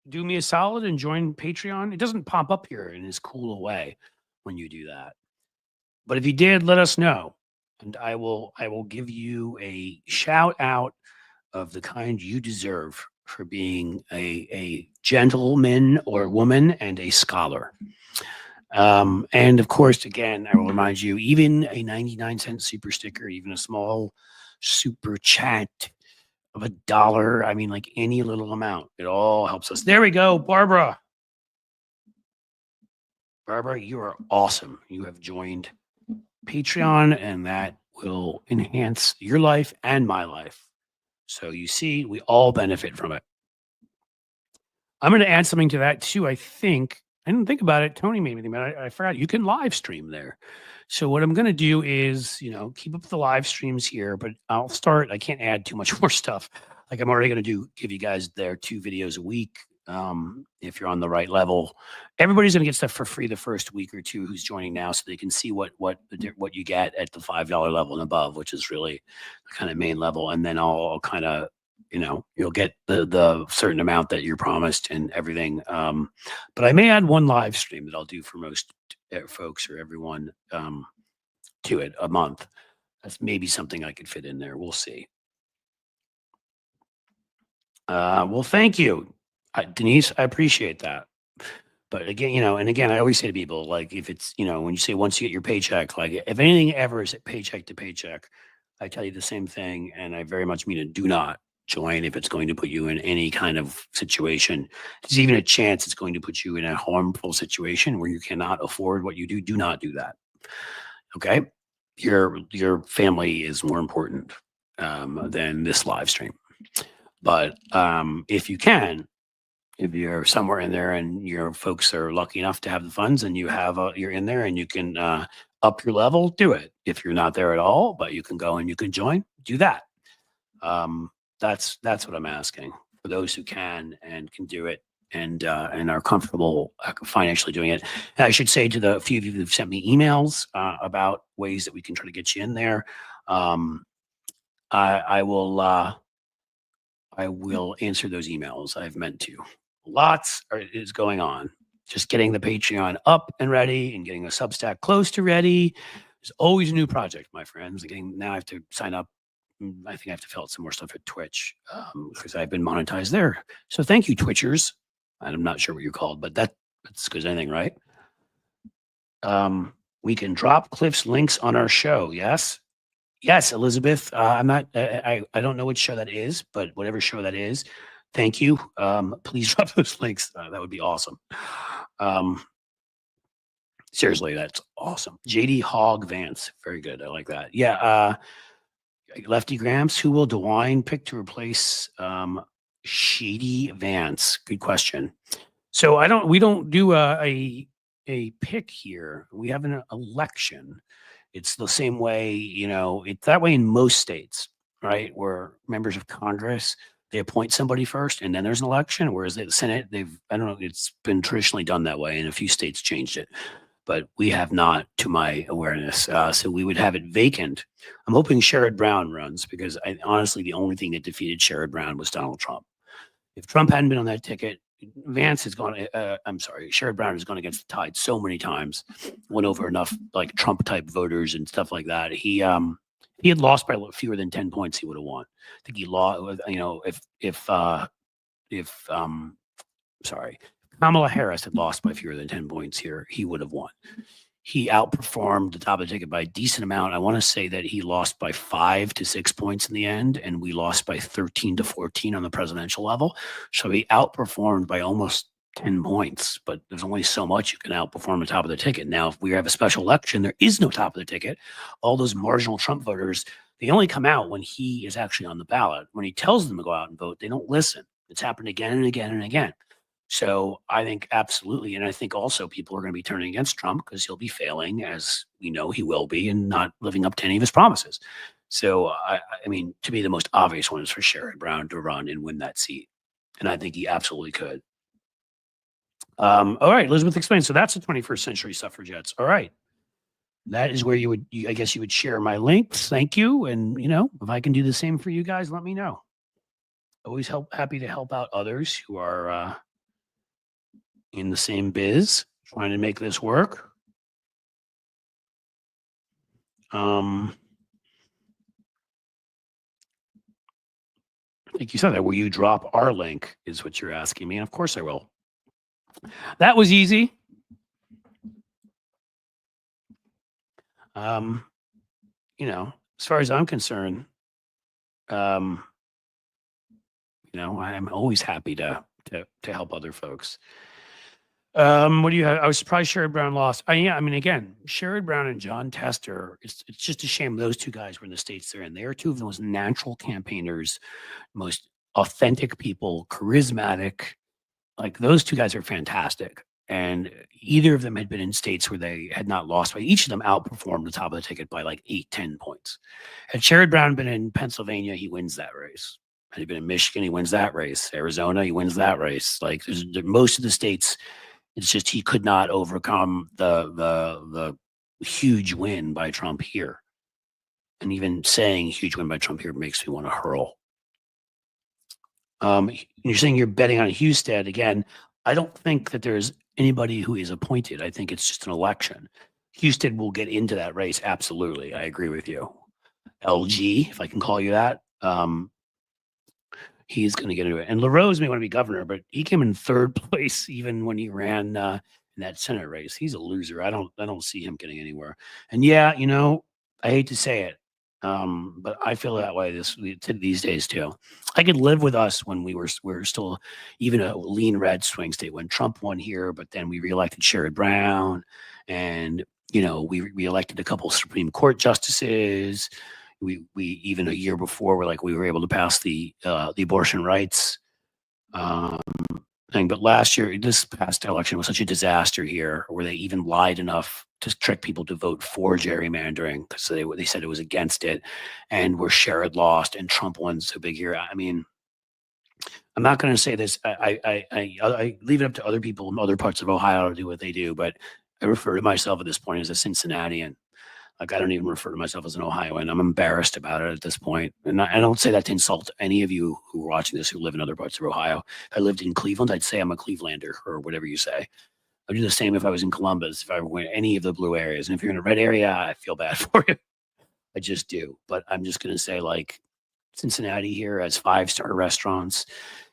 do me a solid and join Patreon? It doesn't pop up here in as cool a way when you do that. But if you did, let us know. And I will give you a shout out of the kind you deserve for being a gentleman or woman and a scholar. And of course, again, I will remind you, even a 99-cent super sticker, even a small super chat of $1, I mean, like any little amount, it all helps us. There we go, Barbara. Barbara, you are awesome. You have joined Patreon, and that will enhance your life and my life. So you see, we all benefit from it. I'm going to add something to that too. I think I didn't think about it. Tony made me think about it. I forgot you can live stream there. So what I'm going to do is, keep up the live streams here, but I'll start. I can't add too much more stuff. Like I'm already going to give you guys there 2 videos a week. If you're on the right level, everybody's going to get stuff for free the first week or 2 who's joining now, so they can see what you get at the $5 level and above, which is really the kind of main level. And then I'll kind of, you'll get the certain amount that you're promised and everything. But I may add one live stream that I'll do for most folks or everyone to it a month. That's maybe something I could fit in there. We'll see. Well, thank you. Denise, I appreciate that. But again, I always say to people, like, if it's, when you say once you get your paycheck, like if anything ever is paycheck to paycheck, I tell you the same thing. And I very much mean it. Do not join if it's going to put you in any kind of situation. There's even a chance it's going to put you in a harmful situation where you cannot afford what you do. Do not do that. Okay. Your family is more important than this live stream. But if you can, if you're somewhere in there and your folks are lucky enough to have the funds and you're in there and you can up your level, do it. If you're not there at all, but you can go and you can join, do that. That's what I'm asking for those who can and can do it and are comfortable financially doing it. And I should say to the few of you who've sent me emails about ways that we can try to get you in there, I will answer those emails. I've meant to. Lots is going on. Just getting the Patreon up and ready and getting a Substack close to ready. There's always a new project, my friends. Now I have to sign up I think I have to fill out some more stuff at Twitch because I've been monetized there. So thank you, Twitchers. I'm not sure what you're called, but that's as good as anything, right? We can drop Cliff's links on our show. Yes. Yes, Elizabeth. I'm not. I don't know which show that is, but whatever show that is, thank you. Please drop those links. That would be awesome. Seriously, that's awesome. JD Hogg Vance, very good. I like that. Yeah. Lefty Gramps, who will DeWine pick to replace Shady Vance? Good question. So we don't do a pick here. We have an election. It's the same way, it's that way in most states, right? Where members of Congress, they appoint somebody first and then there's an election. Whereas the Senate, I don't know, it's been traditionally done that way and a few states changed it, but we have not, to my awareness. So we would have it vacant. I'm hoping Sherrod Brown runs because honestly, the only thing that defeated Sherrod Brown was Donald Trump. If Trump hadn't been on that ticket, Vance has gone. Sherrod Brown has gone against the tide so many times, won over enough like Trump type voters and stuff like that. He had lost by fewer than 10 points, he would have won. I think he lost. If Kamala Harris had lost by fewer than 10 points here, he would have won. He outperformed the top of the ticket by a decent amount. I want to say that he lost by 5 to 6 points in the end, and we lost by 13 to 14 on the presidential level. So he outperformed by almost 10 points, but there's only so much you can outperform the top of the ticket. Now, if we have a special election, there is no top of the ticket. All those marginal Trump voters, they only come out when he is actually on the ballot. When he tells them to go out and vote, they don't listen. It's happened again and again and again. So I think absolutely. And I think also people are going to be turning against Trump because he'll be failing, as we know he will be, and not living up to any of his promises. So, I mean, to me, the most obvious one is for Sherrod Brown to run and win that seat. And I think he absolutely could. All right, Elizabeth explains. So that's the 21st century suffragettes. All right. That is where I guess you would share my links. Thank you. And, if I can do the same for you guys, let me know. Always happy to help out others who are, in the same biz, trying to make this work. I think you said that. Will you drop our link is what you're asking me. And of course I will. That was easy. As far as I'm concerned, I'm always happy to help other folks. What do you have? I was surprised Sherrod Brown lost. Again, Sherrod Brown and John Tester, it's just a shame those two guys were in the states they're in. They are two of the most natural campaigners, most authentic people, charismatic. Like those two guys are fantastic. And either of them had been in states where they had not lost by each of them outperformed the top of the ticket by like 8-10 points. Had Sherrod Brown been in Pennsylvania, he wins that race. Had he been in Michigan, he wins that race. Arizona, he wins that race. Like most of the states, it's just he could not overcome the huge win by Trump here. And even saying huge win by Trump here makes me want to hurl. You're saying you're betting on Husted. Again, I don't think that there's anybody who is appointed. I think it's just an election. Husted will get into that race. Absolutely. I agree with you. LG, if I can call you that. He's going to get into it. And LaRose may want to be governor, but he came in third place even when he ran in that Senate race. He's a loser. I don't see him getting anywhere. And yeah, I hate to say it, but I feel that way these days too. I could live with us when we were still even a lean red swing state when Trump won here, but then we reelected Sherrod Brown, and we reelected a couple of Supreme Court justices. We even a year before we were able to pass the abortion rights thing. But last year, this past election was such a disaster here, where they even lied enough to trick people to vote for gerrymandering because they said it was against it, and where Sherrod lost and Trump won so big here. I mean, I'm not going to say this. I leave it up to other people in other parts of Ohio to do what they do, but I refer to myself at this point as a Cincinnatian. Like, I don't even refer to myself as an Ohioan. I'm embarrassed about it at this point. And I don't say that to insult any of you who are watching this who live in other parts of Ohio. If I lived in Cleveland, I'd say I'm a Clevelander or whatever you say. I'd do the same if I was in Columbus, if I were in any of the blue areas. And if you're in a red area, I feel bad for you. I just do. But I'm just going to say, Cincinnati here has 5-star restaurants.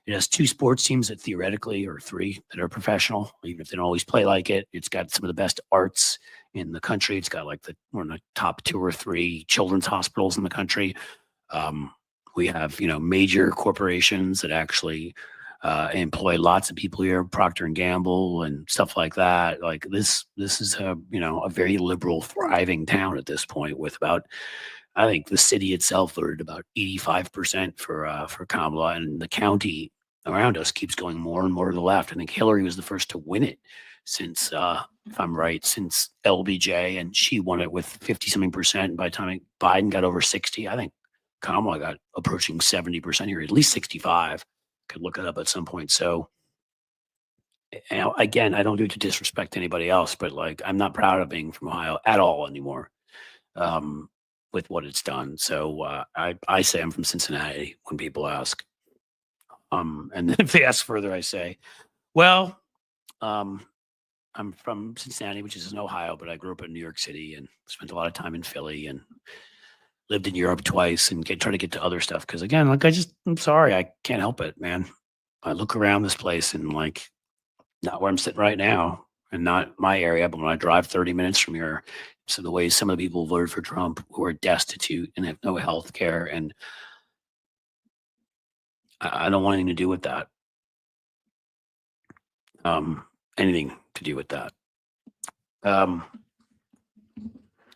It has 2 sports teams that theoretically, or 3 that are professional, even if they don't always play like it. It's got some of the best arts in the country. It's got like one of the top 2 or 3 children's hospitals in the country. We have, major corporations that actually employ lots of people here, Procter and Gamble and stuff like that. Like this is a very liberal, thriving town at this point, with about, I think the city itself voted about 85% for Kamala, and the county around us keeps going more and more to the left. I think Hillary was the first to win it since, if I'm right, since LBJ, and she won it with 50 something percent. And by the time Biden got over 60, I think Kamala got approaching 70% here, at least 65. Could look it up at some point. So, again, I don't do it to disrespect anybody else, but like, I'm not proud of being from Ohio at all anymore. With what it's done. So I say I'm from Cincinnati when people ask. And then if they ask further, I say, well, I'm from Cincinnati, which is in Ohio, but I grew up in New York City and spent a lot of time in Philly and lived in Europe twice and try to get to other stuff. Cause again, like I'm sorry, I can't help it, man. I look around this place and like, not where I'm sitting right now and not my area, but when I drive 30 minutes from here, so the way some of the people voted for Trump who are destitute and have no health care, and I don't want anything to do with that. Anything to do with that.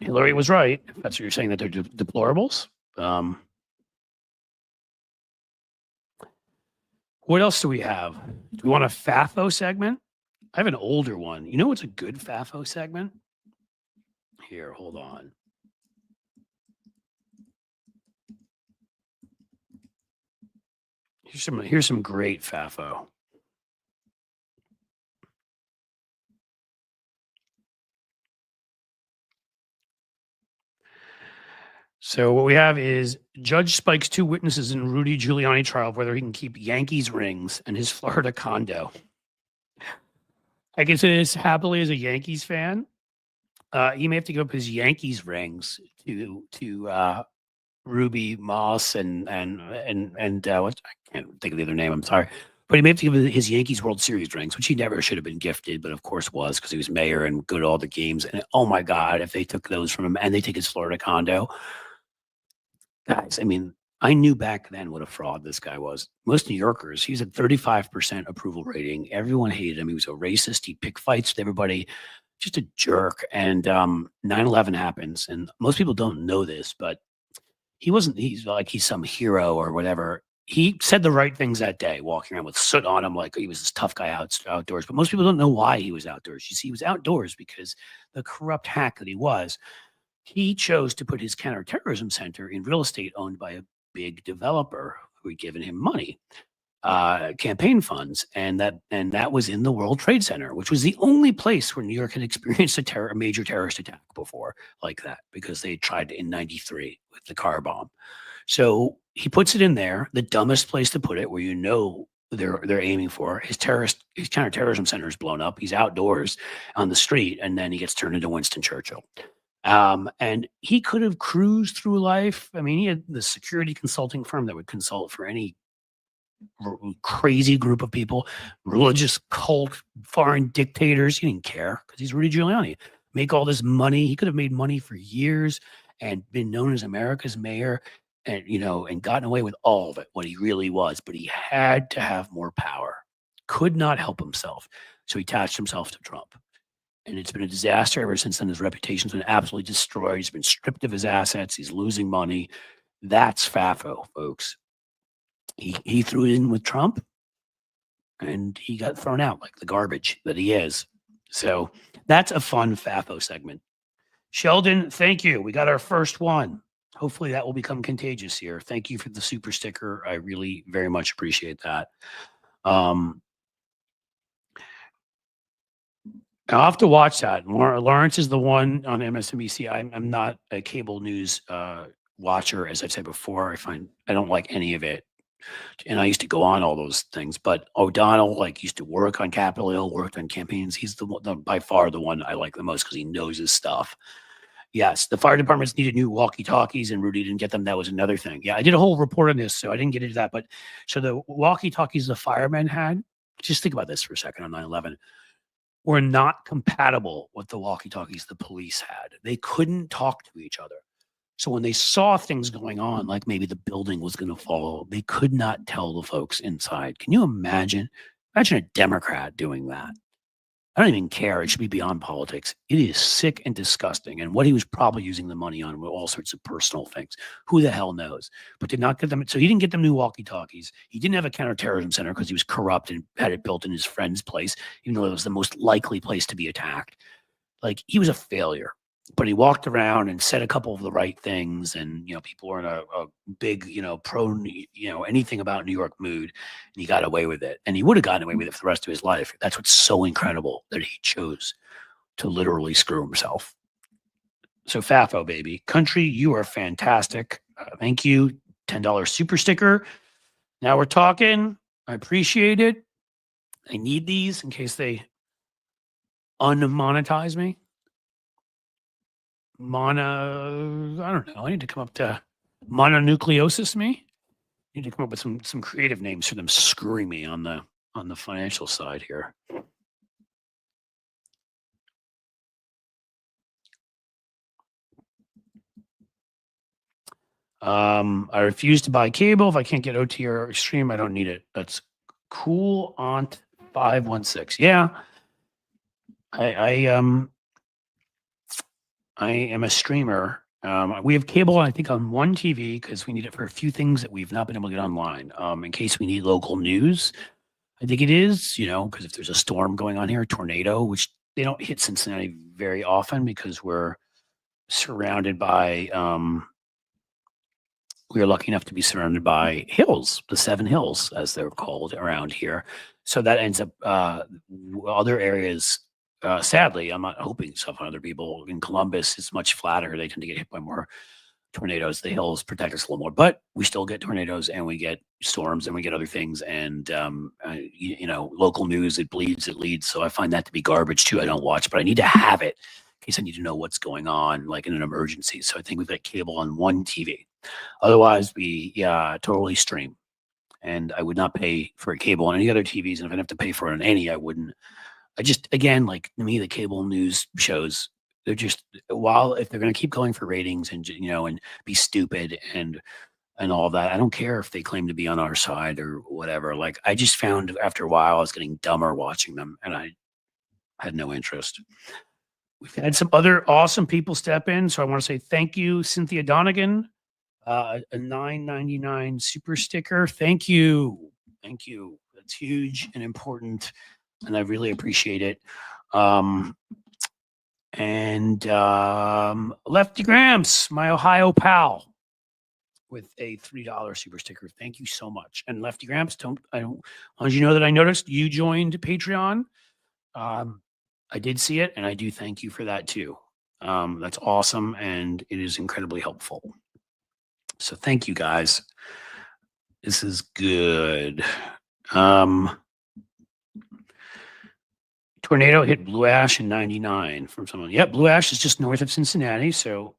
Hillary was right. If that's what you're saying, that they're deplorables. What else do we have? Do we want a FAFO segment? I have an older one. You know what's a good FAFO segment? Here, hold on. Here's some great FAFO. So what we have is judge spikes 2 witnesses in Rudy Giuliani trial of whether he can keep Yankees rings and his Florida condo. I can say this happily as a Yankees fan. He may have to give up his Yankees rings to Ruby Moss and what, I can't think of the other name. I'm sorry, but he may have to give his Yankees World Series rings, which he never should have been gifted, but of course was, because he was mayor and go to all the games. And oh my God, if they took those from him and they take his Florida condo, guys, I mean, I knew back then what a fraud this guy was. Most New Yorkers, he's at 35% approval rating. Everyone hated him. He was a racist. He picked fights with everybody. Just a jerk. And 9/11 happens, and most people don't know this, but he's like he's some hero or whatever. He said the right things that day, walking around with soot on him, like he was this tough guy outdoors. But most people don't know why he was outdoors. You see, he was outdoors because the corrupt hack that he was, he chose to put his counterterrorism center in real estate owned by a big developer who had given him money. Campaign funds, and that was in the World Trade Center, which was the only place where New York had experienced a major terrorist attack before like that, because they tried in '93 with the car bomb. So he puts it in there, the dumbest place to put it, where they're aiming for. His counterterrorism center is blown up. He's outdoors on the street, and then he gets turned into Winston Churchill. And he could have cruised through life. I mean, he had the security consulting firm that would consult for any crazy group of people, religious cult, foreign dictators. He didn't care because he's Rudy Giuliani. Make all this money. He could have made money for years and been known as America's mayor, and and gotten away with all of it, what he really was. But he had to have more power. Could not help himself. So he attached himself to Trump. And it's been a disaster ever since then. His reputation's been absolutely destroyed. He's been stripped of his assets. He's losing money. That's FAFO, folks. He threw it in with Trump, and he got thrown out like the garbage that he is. So that's a fun FAFO segment. Sheldon, thank you. We got our first one. Hopefully that will become contagious here. Thank you for the super sticker. I really very much appreciate that. I'll have to watch that. Lawrence is the one on MSNBC. I'm not a cable news watcher, as I've said before. I don't like any of it. And I used to go on all those things, but O'Donnell used to work on Capitol Hill, worked on campaigns. He's by far the one I like the most because he knows his stuff. Yes, the fire departments needed new walkie-talkies, and Rudy didn't get them. That was another thing. Yeah, I did a whole report on this, so I didn't get into that. But so the walkie-talkies the firemen had, just think about this for a second on 9/11, were not compatible with the walkie-talkies the police had. They couldn't talk to each other. So when they saw things going on, like maybe the building was going to fall, they could not tell the folks inside. Can you imagine? Imagine a Democrat doing that. I don't even care. It should be beyond politics. It is sick and disgusting. And what he was probably using the money on were all sorts of personal things. Who the hell knows? But did not get them. So he didn't get them new walkie-talkies. He didn't have a counterterrorism center because he was corrupt and had it built in his friend's place, even though it was the most likely place to be attacked. Like, he was a failure. But he walked around and said a couple of the right things, and people were in a big, pro, anything about New York mood, and he got away with it. And he would have gotten away with it for the rest of his life. That's what's so incredible, that he chose to literally screw himself. So Fafo, baby, country, you are fantastic. Thank you, $10 super sticker. Now we're talking. I appreciate it. I need these in case they unmonetize me. I don't know. I need to come up to mononucleosis me. I need to come up with some creative names for them screwing me on the financial side here. I refuse to buy cable. If I can't get OT or Extreme, I don't need it. That's cool. Aunt 516. Yeah. I am a streamer. We have cable, I think, on one TV because we need it for a few things that we've not been able to get online. In case we need local news, I think it is, because if there's a storm going on here, a tornado, which they don't hit Cincinnati very often because we're surrounded by, we are lucky enough to be surrounded by hills, the 7 hills, as they're called around here. So that ends up other areas. Sadly, I'm not hoping stuff on other people. In Columbus, it's much flatter. They tend to get hit by more tornadoes. The hills protect us a little more, but we still get tornadoes, and we get storms, and we get other things. And local news, it bleeds, it leads. So I find that to be garbage too. I don't watch, but I need to have it in case I need to know what's going on, like in an emergency. So I think we've got cable on one TV. Otherwise, we totally stream. And I would not pay for a cable on any other TVs. And if I have to pay for it on any, I wouldn't. I just, again, like, to me, the cable news shows, they're just, if they're going to keep going for ratings and, and be stupid and all that, I don't care if they claim to be on our side or whatever. Like, I just found after a while, I was getting dumber watching them, and I had no interest. We've had some other awesome people step in. So I want to say thank you, Cynthia Donegan, a $9.99 super sticker. Thank you. Thank you. That's huge and important, and I really appreciate it. Lefty Gramps, my Ohio pal, with a $3 super sticker. Thank you so much. And Lefty Gramps, I don't want you to know that I noticed you joined Patreon. I did see it, and I do thank you for that too. That's awesome, and it is incredibly helpful. So thank you, guys. This is good. Tornado hit Blue Ash in 99 from someone. Yep, Blue Ash is just north of Cincinnati. So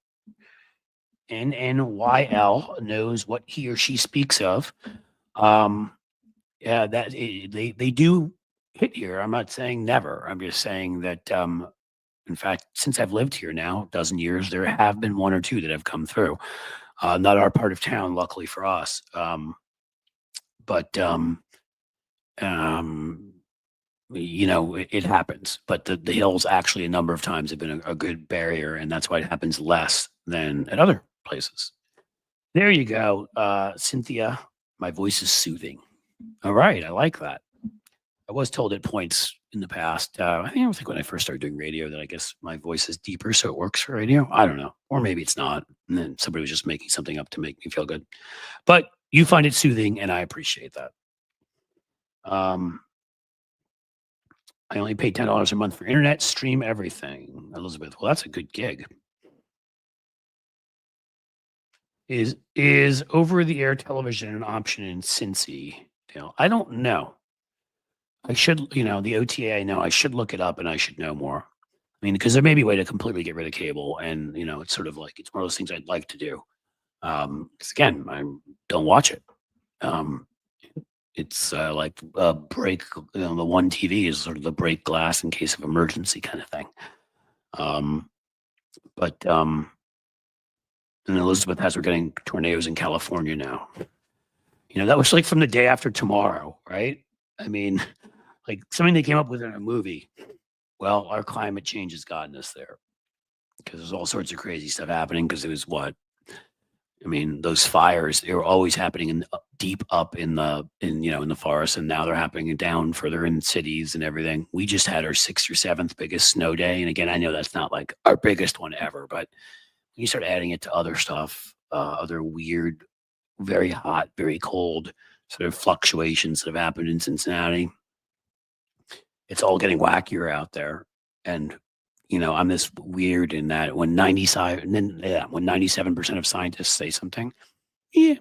NNYL knows what he or she speaks of. Yeah, they do hit here. I'm not saying never. I'm just saying that, in fact, since I've lived here now a dozen years, there have been 1 or 2 that have come through. Not our part of town, luckily for us. It happens. But the hills actually a number of times have been a good barrier, and that's why it happens less than at other places. There you go, Cynthia. My voice is soothing. All right, I like that. I was told at points in the past, I think when I first started doing radio, that I guess my voice is deeper, so it works for radio. I don't know. Or maybe it's not. And then somebody was just making something up to make me feel good. But you find it soothing, and I appreciate that. I only pay $10 a month for internet, stream everything. Elizabeth, well, that's a good gig. Is over-the-air television an option in Cincy? I don't know. I should, the OTA, I know. I should look it up, and I should know more. I mean, because there may be a way to completely get rid of cable, and it's sort of like it's one of those things I'd like to do. Because again, I don't watch it. Um, it's like a break. The one TV is sort of the break glass in case of emergency kind of thing. But and Elizabeth has we're getting tornadoes in California now. That was like from the day after tomorrow, right? I mean, like something they came up with in a movie. Well, our climate change has gotten us there because there's all sorts of crazy stuff happening. Because it was those fires, they were always happening deep up in the forest, and now they're happening down further in cities and everything. We just had our 6th or 7th biggest snow day, and again, I know that's not like our biggest one ever, but when you start adding it to other stuff, other weird, very hot, very cold sort of fluctuations that have happened in Cincinnati, it's all getting wackier out there. And I'm this weird in that when 97% of scientists say something, yeah,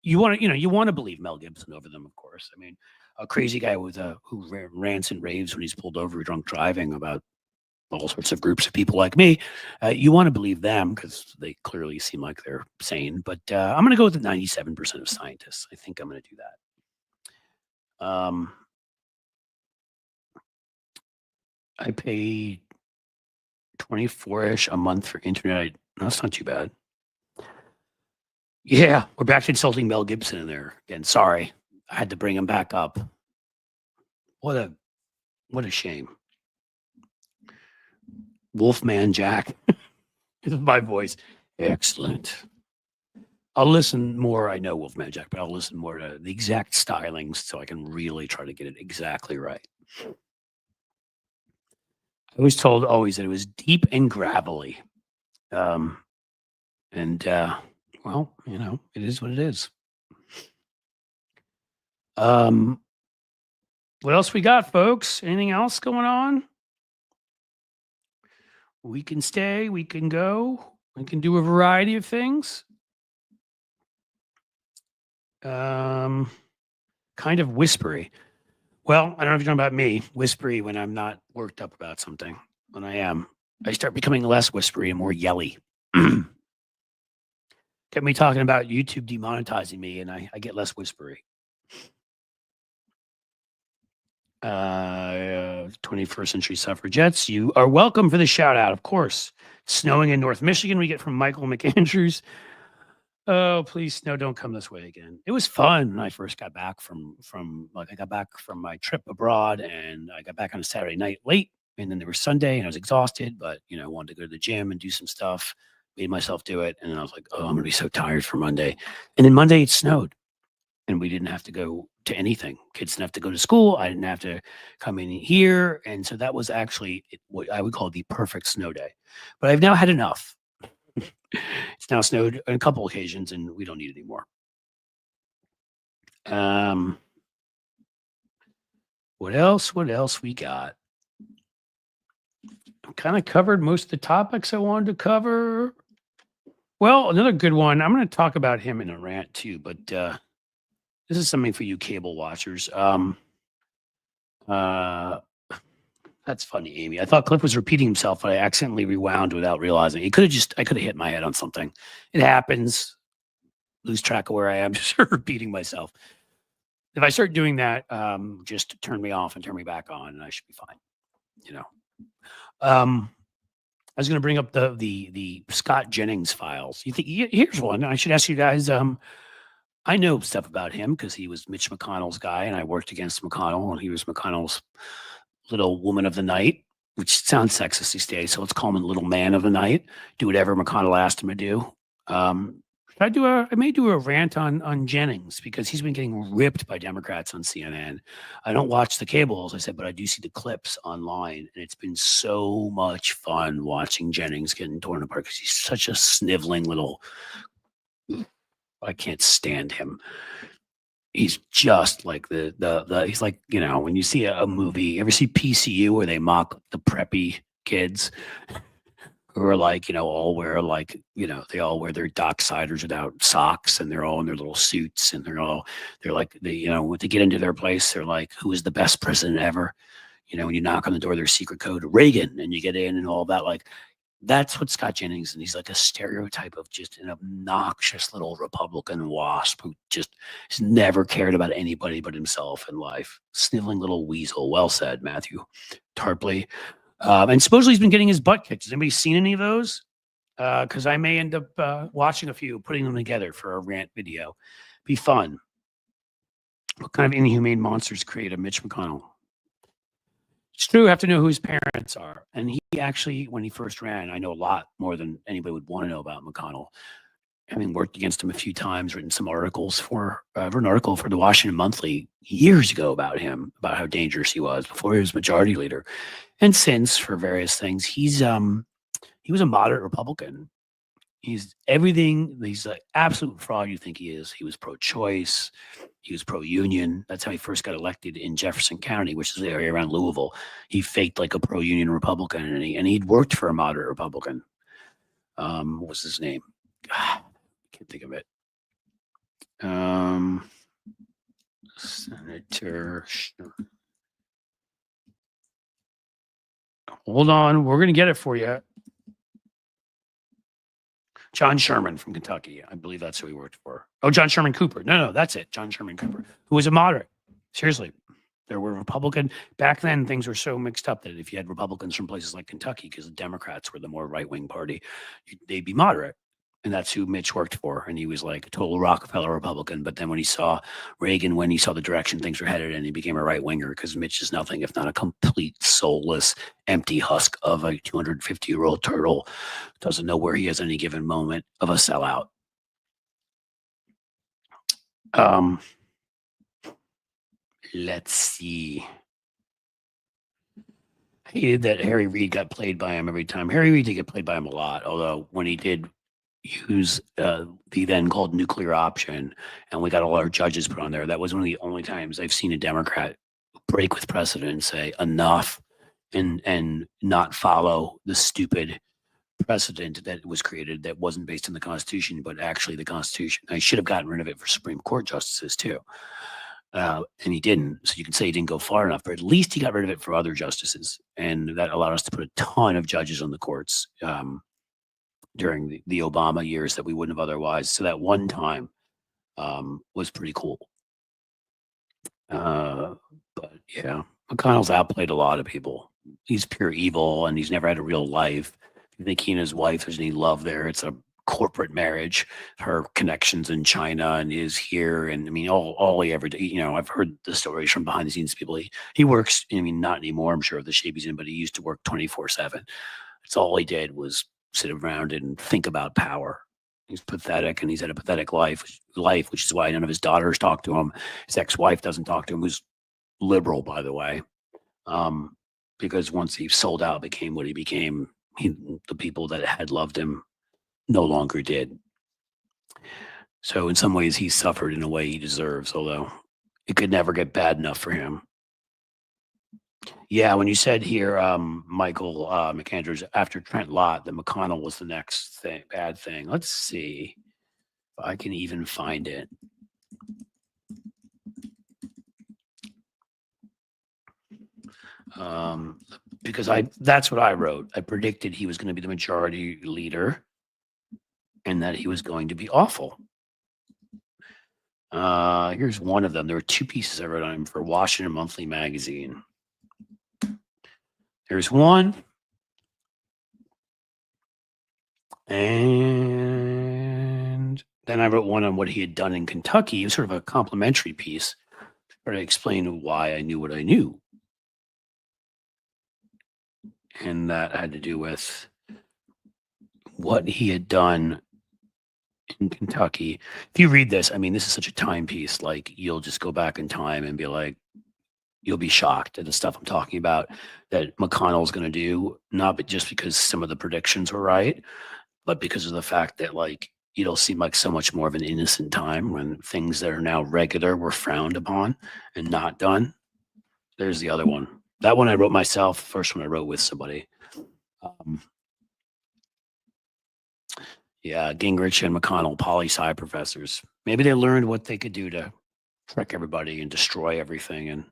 you want to believe Mel Gibson over them, of course. I mean, a crazy guy who rants and raves when he's pulled over drunk driving about all sorts of groups of people like me, you want to believe them because they clearly seem like they're sane. But I'm going to go with the 97% of scientists. I think I'm going to do that. I pay 24-ish a month for internet. That's not too bad. Yeah, we're back to insulting Mel Gibson in there again. Sorry, I had to bring him back up. What a shame. Wolfman Jack. This is my voice. Excellent. I'll listen more. I know Wolfman Jack, but I'll listen more to the exact stylings so I can really try to get it exactly right. I was told always that it was deep and gravelly. Well, it is what it is. What else we got, folks? Anything else going on? We can stay, we can go, we can do a variety of things. Kind of whispery. Well, I don't know if you're talking about me, whispery when I'm not worked up about something. When I am, I start becoming less whispery and more yelly. Get me talking about YouTube demonetizing me, and I get less whispery. 21st century suffragettes, you are welcome for the shout out, of course. Snowing in North Michigan, we get from Michael McAndrews. Oh, please, snow, don't come this way again. It was fun when I first got back from I got back from my trip abroad, and I got back on a Saturday night late, and then there was Sunday, and I was exhausted, but I wanted to go to the gym and do some stuff, made myself do it, and then I was like, oh, I'm gonna be so tired for Monday. And then Monday it snowed, and we didn't have to go to anything. Kids didn't have to go to school. I didn't have to come in here, and so that was actually what I would call the perfect snow day. But I've now had enough. It's now snowed on a couple occasions, and we don't need it anymore. What else? What else we got? I kind of covered most of the topics I wanted to cover. Well, another good one. I'm going to talk about him in a rant too, but this is something for you cable watchers. That's funny, Amy. I thought Cliff was repeating himself, but I accidentally rewound without realizing. I could have hit my head on something. It happens. Lose track of where I am, just start repeating myself. If I start doing that, just turn me off and turn me back on, and I should be fine. I was going to bring up the Scott Jennings files. Here's one. I should ask you guys. I know stuff about him because he was Mitch McConnell's guy, and I worked against McConnell, and he was McConnell's little woman of the night, which sounds sexist these days. So let's call him a little man of the night. Do whatever McConnell asked him to do. I may do a rant on Jennings because he's been getting ripped by Democrats on CNN. I don't watch the cable, as I said, but I do see the clips online, and it's been so much fun watching Jennings getting torn apart because he's such a sniveling little. I can't stand him. He's just like he's like, when you see a movie, you ever see PCU where they mock the preppy kids who are like, all wear they all wear their docksiders without socks, and they're all in their little suits, and they're like, when they get into their place, they're like, who is the best president ever? when you knock on the door, there's secret code Reagan, and you get in and all that. Like, that's what Scott Jennings, and he's like a stereotype of just an obnoxious little Republican wasp who just has never cared about anybody but himself in life. Sniveling little weasel. Well said, Matthew Tarpley. And supposedly he's been getting his butt kicked. Has anybody seen any of those? Because I may end up watching a few, putting them together for a rant video. Be fun. What kind of inhumane monsters created Mitch McConnell? It's true. You have to know who his parents are. And he actually, when he first ran, I know a lot more than anybody would want to know about McConnell. Having worked against him a few times, written some articles for, an article for the Washington Monthly years ago about him, about how dangerous he was before he was majority leader. And since, for various things, he was a moderate Republican. He's everything. He's an absolute fraud you think he is. He was pro-choice. He was pro-union. That's how he first got elected in Jefferson County, which is the area around Louisville. He faked like a pro-union Republican, and he'd worked for a moderate Republican. What was his name? I can't think of it. Senator. Hold on, we're gonna get it for you. John Sherman from Kentucky. I believe that's who he worked for. Oh, John Sherman Cooper. No, that's it. John Sherman Cooper, who was a moderate. Seriously, there were Republican. Back then, things were so mixed up that if you had Republicans from places like Kentucky, because the Democrats were the more right-wing party, they'd be moderate. And that's who Mitch worked for. And he was like a total Rockefeller Republican. But then when he saw Reagan, when he saw the direction things were headed, and he became a right-winger, because Mitch is nothing if not a complete soulless, empty husk of a 250-year-old turtle. Doesn't know where he is at any given moment, of a sellout. Let's see. I hated that Harry Reid got played by him every time. Harry Reid did get played by him a lot, although when he did use the then called nuclear option, and we got all our judges put on there, that was one of the only times I've seen a Democrat break with precedent and say enough, and not follow the stupid precedent that was created that wasn't based in the Constitution, but actually the Constitution. I should have gotten rid of it for Supreme Court justices too. And he didn't. So you can say he didn't go far enough, but at least he got rid of it for other justices. And that allowed us to put a ton of judges on the courts during the Obama years that we wouldn't have otherwise. So that one time was pretty cool. But yeah, McConnell's outplayed a lot of people. He's pure evil, and he's never had a real life. If you think he and his wife, there's any love there, it's a corporate marriage. Her connections in China and is here, and I mean, all he ever did. I've heard the stories from behind the scenes people. He works. I mean, not anymore, I'm sure, of the shape he's in, but he used to work 24/7. That's all he did was sit around and think about power. He's pathetic, and he's had a pathetic life, which is why none of his daughters talk to him. His ex-wife doesn't talk to him, who's liberal, by the way, because once he sold out, became what he became, the people that had loved him no longer did. So in some ways, he suffered in a way he deserves, although it could never get bad enough for him. Yeah, when you said here, Michael McAndrews, after Trent Lott, that McConnell was the next bad thing. Let's see if I can even find it. Because that's what I wrote. I predicted he was going to be the majority leader and that he was going to be awful. Here's one of them. There were two pieces I wrote on him for Washington Monthly magazine. There's one. And then I wrote one on what he had done in Kentucky. It was sort of a complimentary piece to explain why I knew what I knew. And that had to do with what he had done in Kentucky. If you read this, I mean, this is such a timepiece. Like, you'll just go back in time and be like, you'll be shocked at the stuff I'm talking about that McConnell's going to do, not just because some of the predictions were right, but because of the fact that, like, it'll seem like so much more of an innocent time when things that are now regular were frowned upon and not done. There's the other one. That one I wrote myself. First one I wrote with somebody. Yeah, Gingrich and McConnell, poli-sci professors. Maybe they learned what they could do to trick everybody and destroy everything and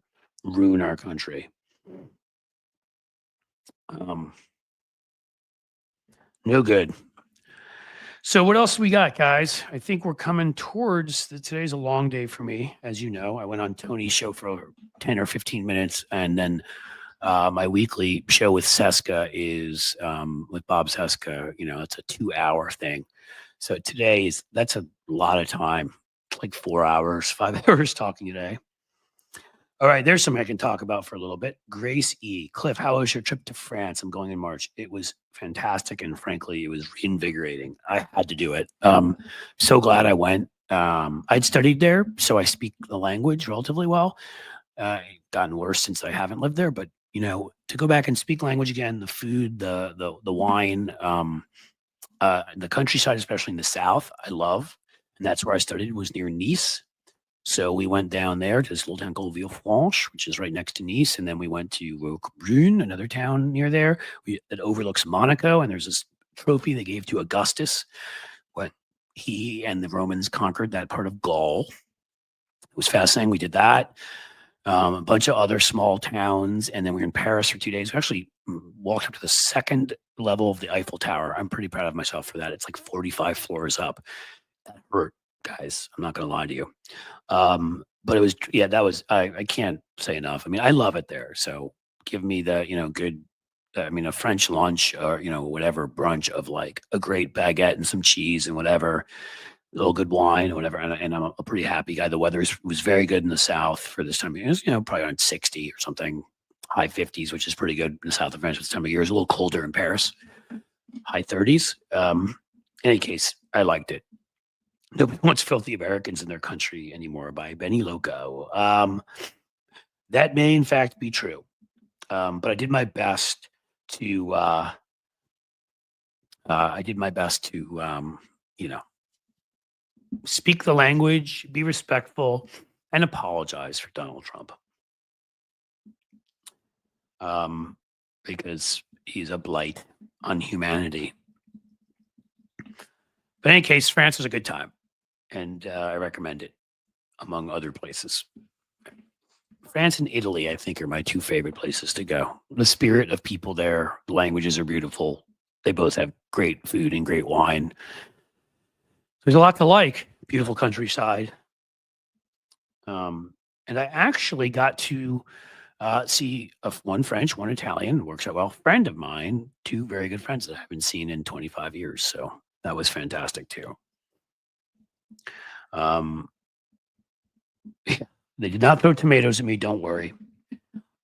ruin our country. No good. So what else we got, guys? I think we're coming towards today's a long day for me. As you know, I went on Tony's show for 10 or 15 minutes. And then my weekly show with Seska is with Bob Seska. It's a 2-hour thing. So that's a lot of time. It's like 4 hours, 5 hours talking today. All right, there's something I can talk about for a little bit. Grace E. Cliff, how was your trip to France? I'm going in March. It was fantastic, and frankly, it was reinvigorating. I had to do it. So glad I went. I'd studied there, so I speak the language relatively well. Gotten worse since I haven't lived there, but to go back and speak language again, the food, the wine, the countryside, especially in the south, I love, and that's where I studied. Was near Nice. So we went down there to this little town called Villefranche, which is right next to Nice. And then we went to Rubin, another town near there that overlooks Monaco. And there's this trophy they gave to Augustus when he and the Romans conquered that part of Gaul. It was fascinating. We did that. A bunch of other small towns. And then we were in Paris for 2 days. We actually walked up to the second level of the Eiffel Tower. I'm pretty proud of myself for that. It's like 45 floors up. That hurt, guys. I'm not going to lie to you. But it was, I can't say enough. I mean, I love it there. So give me the, good, a French lunch or, whatever brunch of like a great baguette and some cheese and whatever, a little good wine or whatever. And I'm a pretty happy guy. The weather was very good in the south for this time. It was, probably around 60 or something, high 50s, which is pretty good in the south of France this time of year. It's a little colder in Paris, high 30s. In any case, I liked it. Nobody wants filthy Americans in their country anymore by Benny Loco. That may in fact be true. But I did my best to speak the language, be respectful, and apologize for Donald Trump. Because he's a blight on humanity. But in any case, France was a good time. And I recommend it, among other places. France and Italy, I think, are my two favorite places to go. The spirit of people there, the languages are beautiful. They both have great food and great wine. There's a lot to like. Beautiful countryside. And I actually got to see one French, one Italian, works out well, friend of mine, two very good friends that I haven't seen in 25 years. So that was fantastic too. They did not throw tomatoes at me. Don't worry.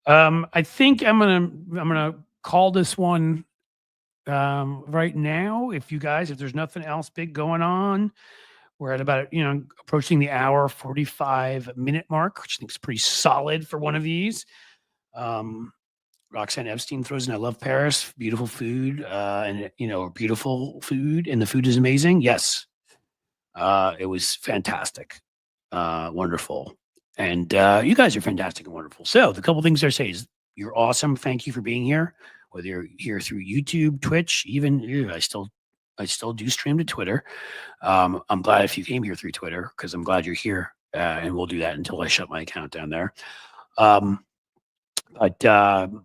I think I'm gonna call this one right now. If there's nothing else big going on, we're at about approaching the hour 45-minute mark, which I think is pretty solid for one of these. Roxanne Epstein throws in, I love Paris, beautiful food, and beautiful food, and the food is amazing. Yes. It was fantastic, wonderful. And you guys are fantastic and wonderful. So the couple things I say is you're awesome. Thank you for being here, whether you're here through YouTube, Twitch, even I still do stream to Twitter. I'm glad if you came here through Twitter, because I'm glad you're here, and we'll do that until I shut my account down there. But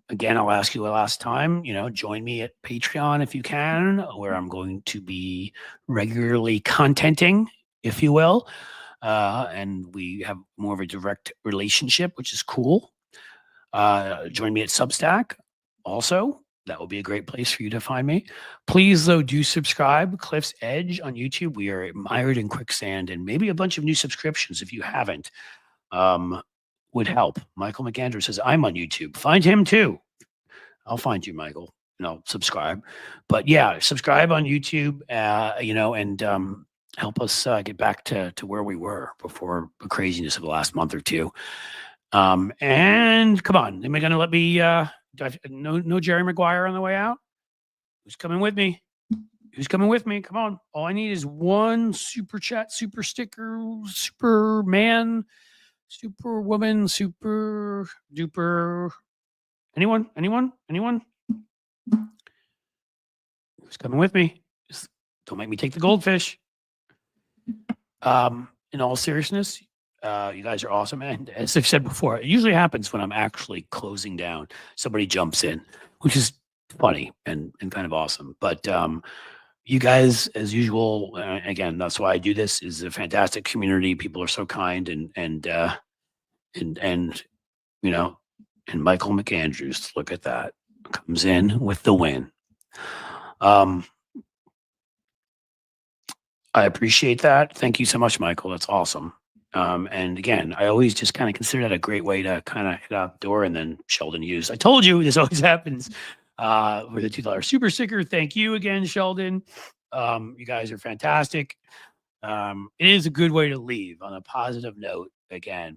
again, I'll ask you the last time, join me at Patreon if you can, where I'm going to be regularly contenting, if you will. And we have more of a direct relationship, which is cool. Join me at Substack also. That will be a great place for you to find me. Please, though, do subscribe. Cliff's Edge on YouTube. We are mired in quicksand, and maybe a bunch of new subscriptions if you haven't. Would help. Michael McAndrew says, I'm on YouTube. Find him too. I'll find you, Michael, and I'll subscribe. But yeah, subscribe on YouTube, and help us get back to where we were before the craziness of the last month or two. And come on, am I going to let me, no Jerry Maguire on the way out? Who's coming with me? Who's coming with me? Come on. All I need is one super chat, super sticker, Superman, Superwoman, super duper. Anyone? Who's coming with me? Just don't make me take the goldfish. In all seriousness, you guys are awesome. And as I've said before, it usually happens when I'm actually closing down. Somebody jumps in, which is funny and kind of awesome. But you guys, as usual, again, that's why I do this. Is a fantastic community. People are so kind and you know, and Michael McAndrews, look at that, comes in with the win. I appreciate that. Thank you so much, Michael. That's awesome. And again, I always just kind of consider that a great way to kind of hit out the door, and then Sheldon used. I told you this always happens with a $2 super sticker. Thank you again, Sheldon. You guys are fantastic. It is a good way to leave on a positive note. Again,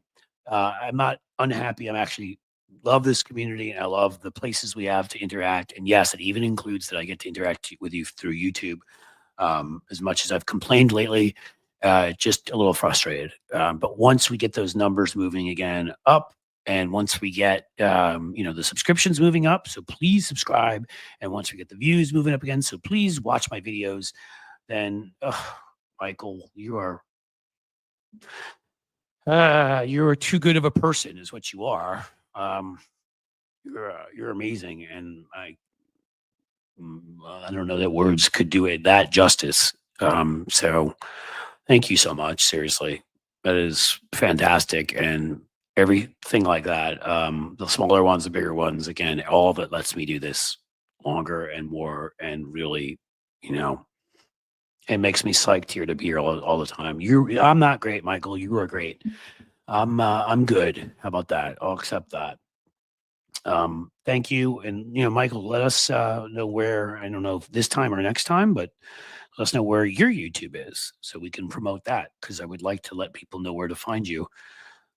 I'm not unhappy. I'm actually love this community, and I love the places we have to interact. And yes, it even includes that I get to interact with you through YouTube. As much as I've complained lately, just a little frustrated. But once we get those numbers moving again up, and once we get the subscriptions moving up, so please subscribe. And once we get the views moving up again, so please watch my videos. Then, Michael, you're too good of a person, is what you are. You're amazing, and I don't know that words could do it that justice. So thank you so much. Seriously, that is fantastic. And everything like that, the smaller ones, the bigger ones, again, all that lets me do this longer and more, and really, it makes me psyched here to be here all the time. I'm not great, Michael. You are great. I'm good. How about that? I'll accept that. Thank you. And, Michael, let us know where, I don't know if this time or next time, but let us know where your YouTube is so we can promote that, because I would like to let people know where to find you.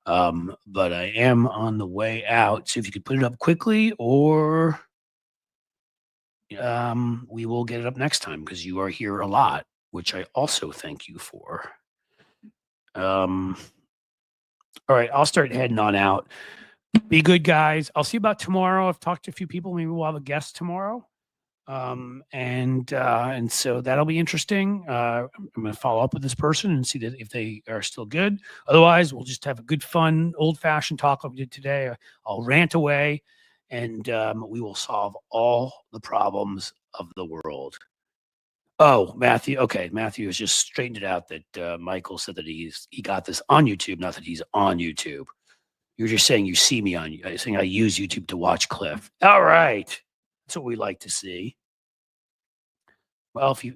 But I am on the way out. So if you could put it up quickly, or we will get it up next time, because you are here a lot, which I also thank you for. All right, I'll start heading on out. Be good, guys. I'll see you about tomorrow. I've talked to a few people. Maybe we'll have a guest tomorrow. And so that'll be interesting. I'm going to follow up with this person and see that if they are still good. Otherwise, we'll just have a good, fun, old-fashioned talk like we did today. I'll rant away, and we will solve all the problems of the world. Oh, Matthew. Okay, Matthew has just straightened it out that Michael said that he got this on YouTube, not that he's on YouTube. You're just saying you see me on, saying I use YouTube to watch Cliff. All right. That's what we like to see. Well, if you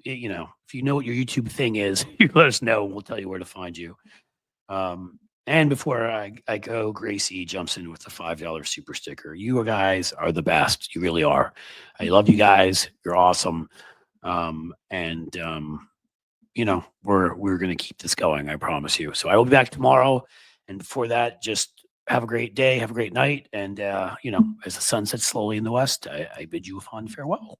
know what your YouTube thing is, you let us know and we'll tell you where to find you. And before I go, Gracie jumps in with the $5 super sticker. You guys are the best. You really are. I love you guys. You're awesome. We're going to keep this going. I promise you. So I will be back tomorrow. And for that, just have a great day, have a great night. And, as the sun sets slowly in the west, I bid you a fond farewell.